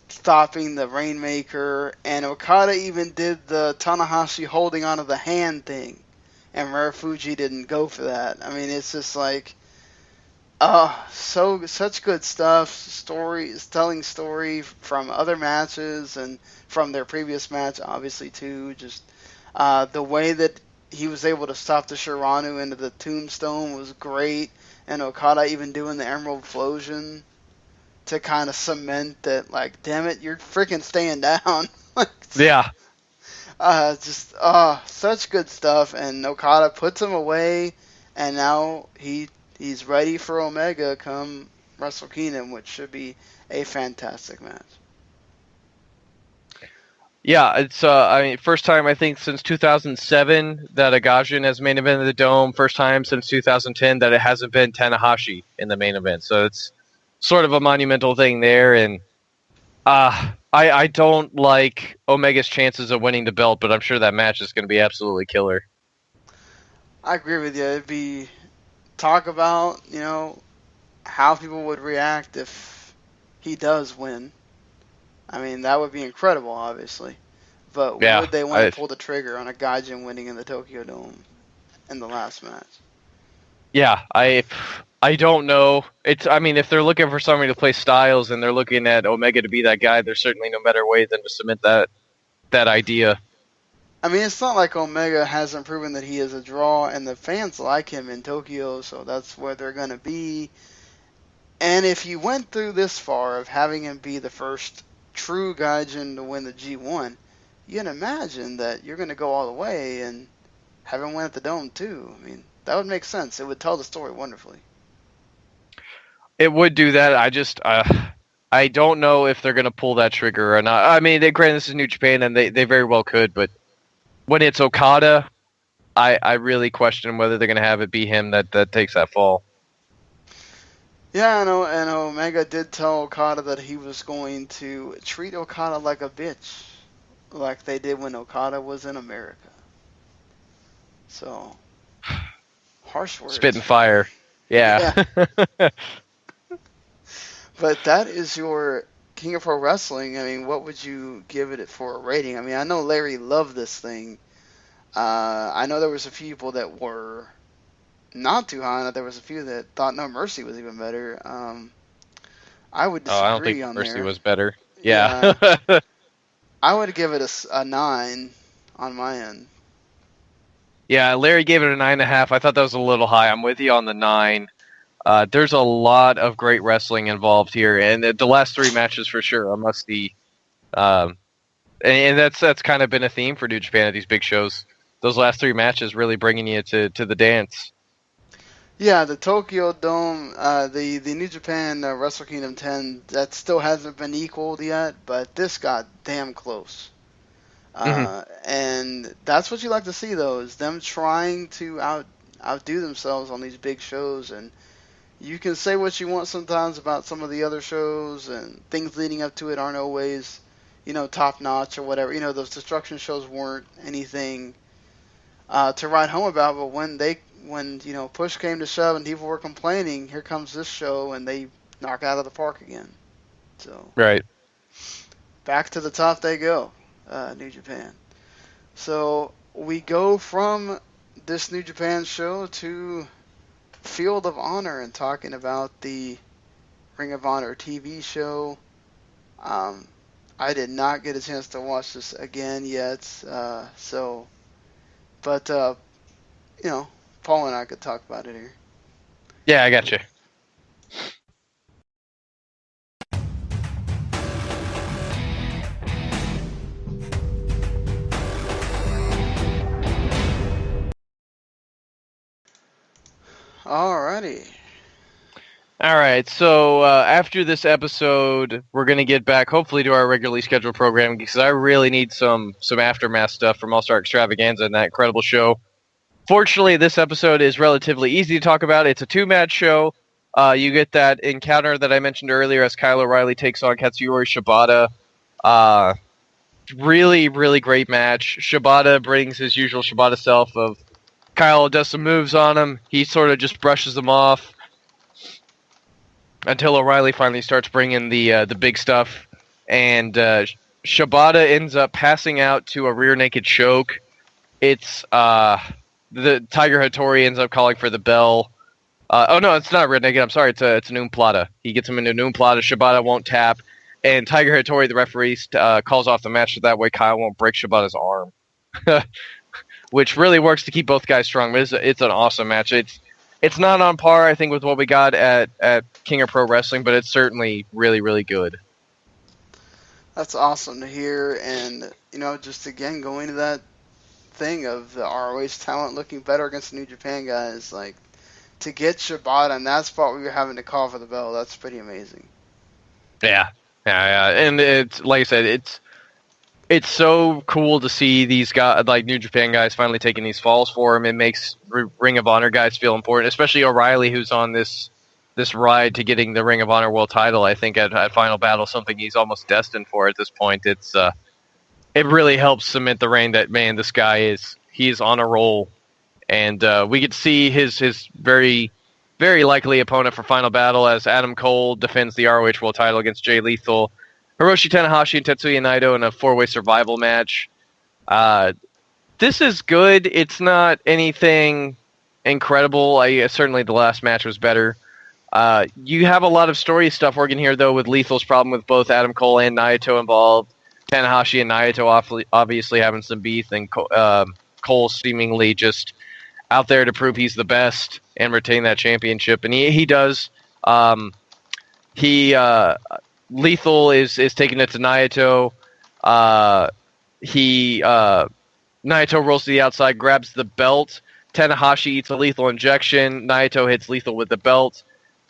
stopping the Rainmaker, and Okada even did the Tanahashi holding onto the hand thing, and Marufuji didn't go for that. I mean, it's just like, such good stuff. Telling story from other matches and from their previous match, obviously, too. Just the way that he was able to stop the Shiranu into the tombstone was great, and Okada even doing the Emerald Flosion to kind of cement that, like, damn it, you're freaking staying down. Yeah. Such good stuff, and Okada puts him away, and now he's ready for Omega come Wrestle Kingdom, which should be a fantastic match. Yeah, it's first time I think since 2007 that a Gaijin has main evented the Dome. First time since 2010 that it hasn't been Tanahashi in the main event. So it's sort of a monumental thing there, and I don't like Omega's chances of winning the belt, but I'm sure that match is going to be absolutely killer. I agree with you. It'd be talk about, how people would react if he does win. I mean, that would be incredible, obviously. But would they want to pull the trigger on a Gaijin winning in the Tokyo Dome in the last match? Yeah, I don't know. If they're looking for somebody to play Styles and they're looking at Omega to be that guy, there's certainly no better way than to cement that idea. I mean, it's not like Omega hasn't proven that he is a draw, and the fans like him in Tokyo, so that's where they're going to be. And if you went through this far of having him be the first true Gaijin to win the G1, you can imagine that you're going to go all the way and have him win at the Dome, too. I mean, that would make sense. It would tell the story wonderfully. It would do that. I don't know if they're going to pull that trigger or not. I mean, granted, this is New Japan, and they very well could, but when it's Okada, I really question whether they're going to have it be him that takes that fall. Yeah, I know, and Omega did tell Okada that he was going to treat Okada like a bitch, like they did when Okada was in America. So, harsh words. Spitting fire. Yeah. But that is your King of Pro Wrestling. I mean, what would you give it for a rating? I mean, I know Larry loved this thing. I know there was a few people that were not too high, and there was a few that thought No Mercy was even better. I would disagree I don't think on Mercy there. was better. Yeah. I would give it a 9 on my end. Yeah, Larry gave it a 9.5. I thought that was a little high. I'm with you on the 9. There's a lot of great wrestling involved here, and the last 3 matches for sure, a must-see. And that's kind of been a theme for New Japan at these big shows. Those last 3 matches really bringing you to the dance. Yeah, the Tokyo Dome, the New Japan Wrestle Kingdom 10, that still hasn't been equaled yet, but this got damn close. And that's what you like to see, though, is them trying to outdo themselves on these big shows. And you can say what you want sometimes about some of the other shows, and things leading up to it aren't always, top notch or whatever. Those destruction shows weren't anything to write home about. But when push came to shove and people were complaining, here comes this show, and they knock out of the park again. So right, back to the top they go. New Japan. So we go from this New Japan show to Field of Honor and talking about the Ring of Honor TV show. I did not get a chance to watch this again yet, but Paul and I could talk about it here. Yeah, I got you. Alrighty. All right, so after this episode, we're going to get back, hopefully, to our regularly scheduled programming, because I really need some aftermath stuff from All-Star Extravaganza and that incredible show. Fortunately, this episode is relatively easy to talk about. It's a 2-match show. You get that encounter that I mentioned earlier as Kyle O'Reilly takes on Katsuyori Shibata. Really, really great match. Shibata brings his usual Shibata self of Kyle does some moves on him. He sort of just brushes them off until O'Reilly finally starts bringing the big stuff. And Shibata ends up passing out to a rear naked choke. It's the Tiger Hattori ends up calling for the bell. No, it's not rear naked. I'm sorry. It's an Umplata. He gets him into an Umplata. Shibata won't tap. And Tiger Hattori, the referee, calls off the match so that way Kyle won't break Shibata's arm. Which really works to keep both guys strong. But it's an awesome match. It's not on par, I think, with what we got at King of Pro Wrestling, but it's certainly really, really good. That's awesome to hear, and just again going to that thing of the ROH talent looking better against the New Japan guys, like to get Shibata in that spot where you're having to call for the bell, that's pretty amazing. Yeah, and it's like I said, it's so cool to see these guys, like New Japan guys, finally taking these falls for him. It makes Ring of Honor guys feel important, especially O'Reilly, who's on this ride to getting the Ring of Honor World Title. I think at Final Battle, something he's almost destined for at this point. It really helps cement the reign that, man, this guy he's on a roll, and we get to see his very, very likely opponent for Final Battle as Adam Cole defends the ROH World Title against Jay Lethal. Hiroshi Tanahashi and Tetsuya Naito in a 4-way survival match. This is good. It's not anything incredible. Certainly the last match was better. You have a lot of story stuff working here, though, with Lethal's problem with both Adam Cole and Naito involved. Tanahashi and Naito obviously having some beef, and Cole seemingly just out there to prove he's the best and retain that championship. And he does. Lethal is taking it to Naito. Naito rolls to the outside, grabs the belt. Tanahashi eats a lethal injection. Naito hits Lethal with the belt.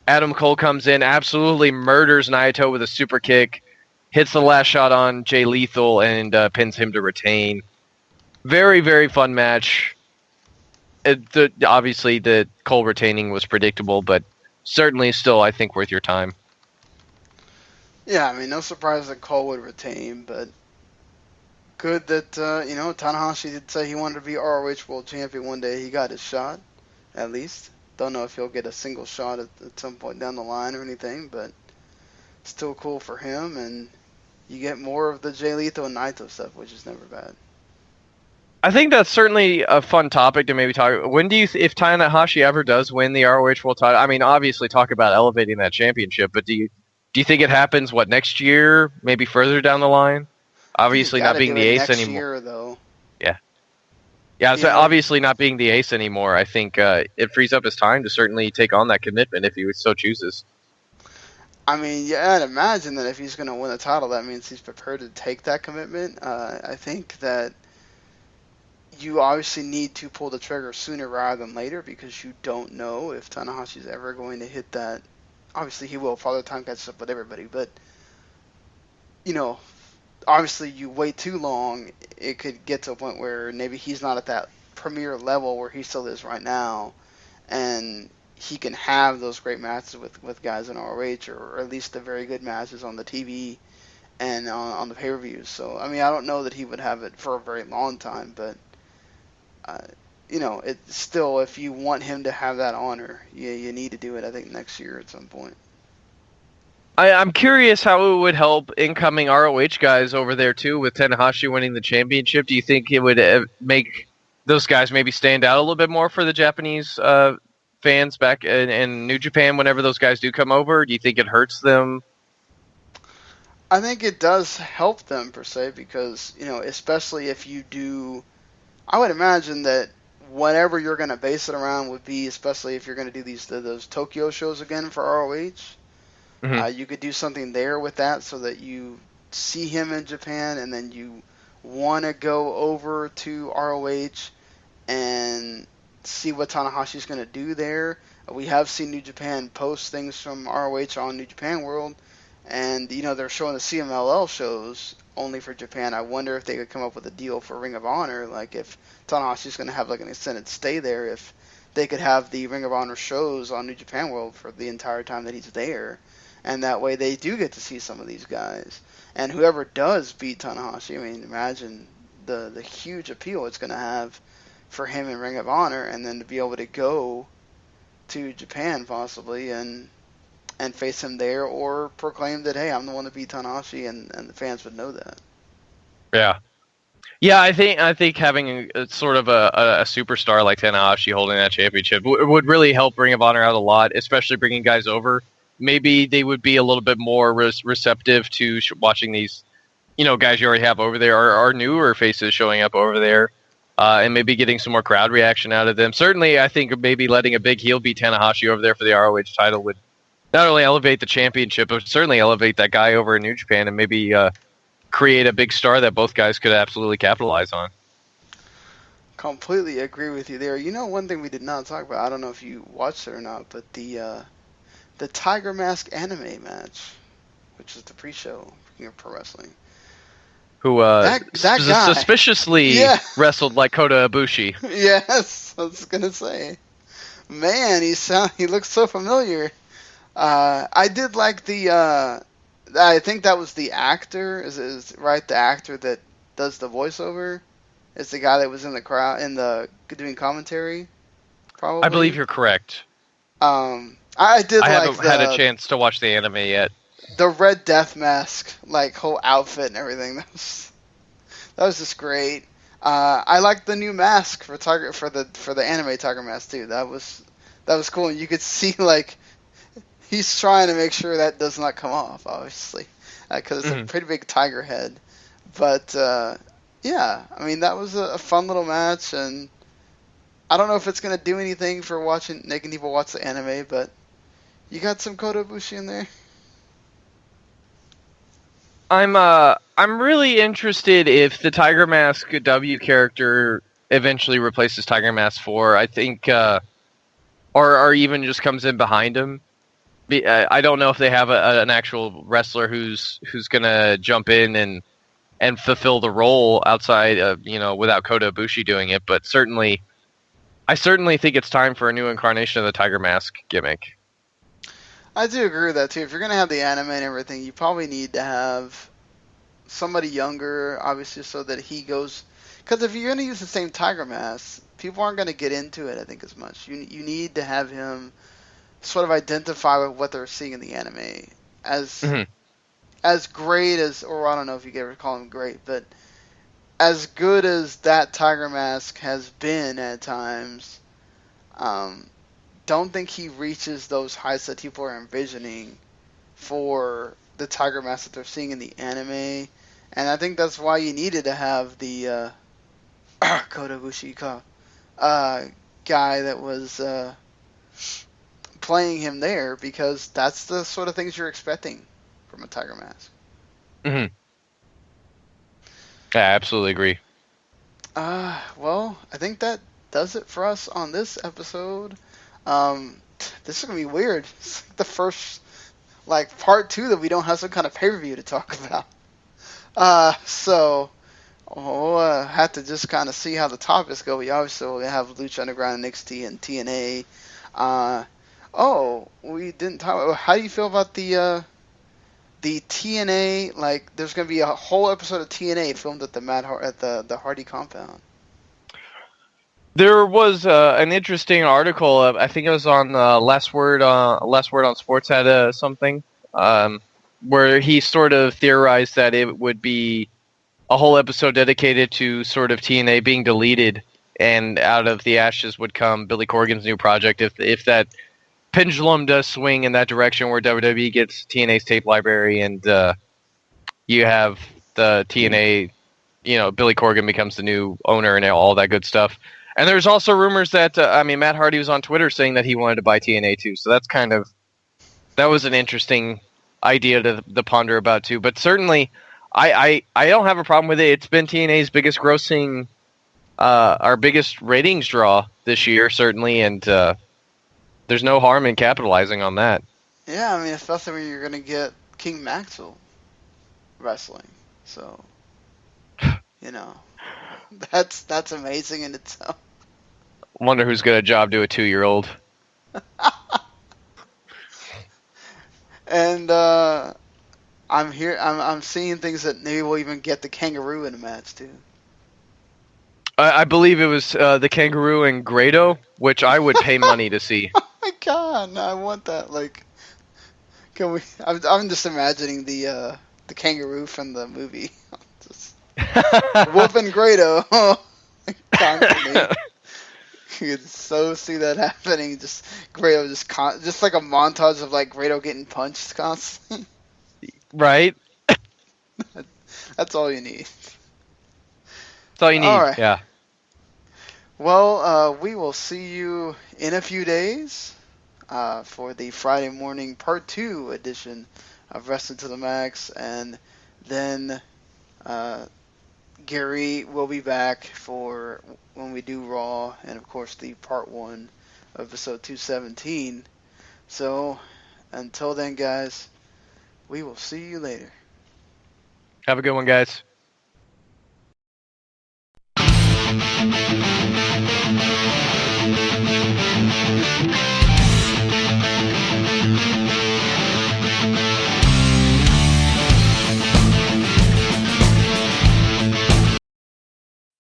Adam Cole comes in, absolutely murders Naito with a super kick, hits the last shot on Jay Lethal, and pins him to retain. Very, very fun match. Obviously, the Cole retaining was predictable, but certainly still, I think, worth your time. Yeah, I mean, no surprise that Cole would retain, but good that, Tanahashi did say he wanted to be ROH World Champion one day. He got his shot, at least. Don't know if he'll get a single shot at some point down the line or anything, but still cool for him, and you get more of the Jay Lethal and Naito stuff, which is never bad. I think that's certainly a fun topic to maybe talk. When do you, if Tanahashi ever does win the ROH World Title? I mean, obviously talk about elevating that championship, but do you think it happens next year? Maybe further down the line? Obviously not being the ace anymore. Year, though. Yeah. So obviously not being the ace anymore. I think it frees up his time to certainly take on that commitment if he so chooses. I mean, yeah, I'd imagine that if he's going to win the title, that means he's prepared to take that commitment. I think that you obviously need to pull the trigger sooner rather than later because you don't know if Tanahashi's ever going to hit that. Obviously, he will. Father Time catches up with everybody, but obviously, you wait too long, it could get to a point where maybe he's not at that premier level where he still is right now, and he can have those great matches with guys in ROH, or at least the very good matches on the TV and on the pay-per-views. So, I mean, I don't know that he would have it for a very long time, but, it's still, if you want him to have that honor, you need to do it, I think, next year at some point. I'm curious how it would help incoming ROH guys over there, too, with Tanahashi winning the championship. Do you think it would make those guys maybe stand out a little bit more for the Japanese fans back in New Japan whenever those guys do come over? Do you think it hurts them? I think it does help them, per se, because, especially if you do... I would imagine that whatever you're going to base it around would be, especially if you're going to do those Tokyo shows again for ROH... Mm-hmm. You could do something there with that so that you see him in Japan and then you want to go over to ROH and see what Tanahashi's going to do there. We have seen New Japan post things from ROH on New Japan World, and they're showing the CMLL shows only for Japan. I wonder if they could come up with a deal for Ring of Honor, like if Tanahashi's going to have like an extended stay there, if they could have the Ring of Honor shows on New Japan World for the entire time that he's there. And that way they do get to see some of these guys. And whoever does beat Tanahashi, I mean, imagine the huge appeal it's going to have for him in Ring of Honor, and then to be able to go to Japan possibly and face him there, or proclaim that, hey, I'm the one that beat Tanahashi, and the fans would know that. Yeah, I think having a sort of a superstar like Tanahashi holding that championship would really help Ring of Honor out a lot, especially bringing guys over. Maybe they would be a little bit more receptive to watching these, guys you already have over there, or newer faces showing up over there, and maybe getting some more crowd reaction out of them. Certainly, I think maybe letting a big heel beat Tanahashi over there for the ROH title would not only elevate the championship, but certainly elevate that guy over in New Japan and maybe create a big star that both guys could absolutely capitalize on. Completely agree with you there. One thing we did not talk about, I don't know if you watched it or not, but the Tiger Mask anime match, which is the pre-show for Pro Wrestling. Who that guy suspiciously wrestled like Kota Ibushi. Yes, I was gonna say. Man, he looks so familiar. I did like the. I think that was the actor. Is right? The actor that does the voiceover. It's the guy that was in the crowd doing commentary. Probably. I believe you're correct. I haven't had a chance to watch the anime yet. The Red Death mask, like whole outfit and everything. That was just great. I liked the new mask for the anime Tiger Mask too. That was cool. And you could see like he's trying to make sure that does not come off, obviously, because it's a pretty big tiger head. But yeah, I mean that was a fun little match, and I don't know if it's gonna do anything for making people watch the anime, but you got some Kota Ibushi in there. I'm really interested if the Tiger Mask W character eventually replaces Tiger Mask 4. I think, or even just comes in behind him. I don't know if they have an actual wrestler who's gonna jump in and fulfill the role outside of without Kota Ibushi doing it. But I certainly think it's time for a new incarnation of the Tiger Mask gimmick. I do agree with that too. If you're gonna have the anime and everything, you probably need to have somebody younger, obviously, so that he goes. Because if you're gonna use the same Tiger Mask, people aren't gonna get into it, I think, as much. You need to have him sort of identify with what they're seeing in the anime as great as, or I don't know if you could ever call him great, but as good as that Tiger Mask has been at times, don't think he reaches those heights that people are envisioning for the Tiger Mask that they're seeing in the anime. And I think that's why you needed to have the Kota Bushika guy that was playing him there, because that's the sort of things you're expecting from a Tiger Mask. Mm-hmm. I absolutely agree. Well, I think that does it for us on this episode. This is gonna be weird. It's like the first, like, part 2 that we don't have some kind of pay-per-view to talk about. So we'll have to just kind of see how the topics go. We obviously will have Lucha Underground, NXT, and TNA. We didn't talk about, how do you feel about the TNA? Like, there's going to be a whole episode of TNA filmed at the Hardy compound. There was an interesting article. I think it was on Last Word on Sports had something where he sort of theorized that it would be a whole episode dedicated to sort of TNA being deleted, and out of the ashes would come Billy Corgan's new project. If that pendulum does swing in that direction, where WWE gets TNA's tape library, and you have the TNA, Billy Corgan becomes the new owner and all that good stuff. And there's also rumors that Matt Hardy was on Twitter saying that he wanted to buy TNA too. So that was an interesting idea to ponder about too. But certainly, I don't have a problem with it. It's been TNA's biggest grossing, our biggest ratings draw this year, certainly, and there's no harm in capitalizing on that. Yeah, I mean, especially when you're going to get King Maxwell wrestling. So, that's amazing in itself. Wonder who's got a job to a 2-year-old. And I'm seeing things that maybe we'll even get the Kangaroo in a match too. I believe it was the Kangaroo and Grado, which I would pay money to see. Oh my god, no, I want that. Like, can we? I'm just imagining the Kangaroo from the movie, just whooping Grado. Constantly. You could so see that happening. Just Grado, just like a montage of like Grado getting punched constantly. Right. That's all you need. That's all you need. All right. Yeah. Well, we will see you in a few days for the Friday morning Part 2 edition of Wrestling to the Max, and then Gary will be back for when we do Raw, and of course the Part 1 of episode 217. So, until then, guys, we will see you later. Have a good one, guys.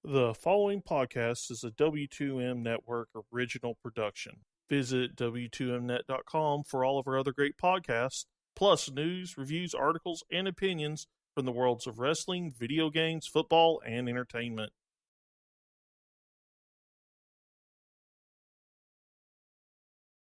The following podcast is a W2M Network original production. Visit W2Mnet.com for all of our other great podcasts, plus news, reviews, articles, and opinions from the worlds of wrestling, video games, football, and entertainment.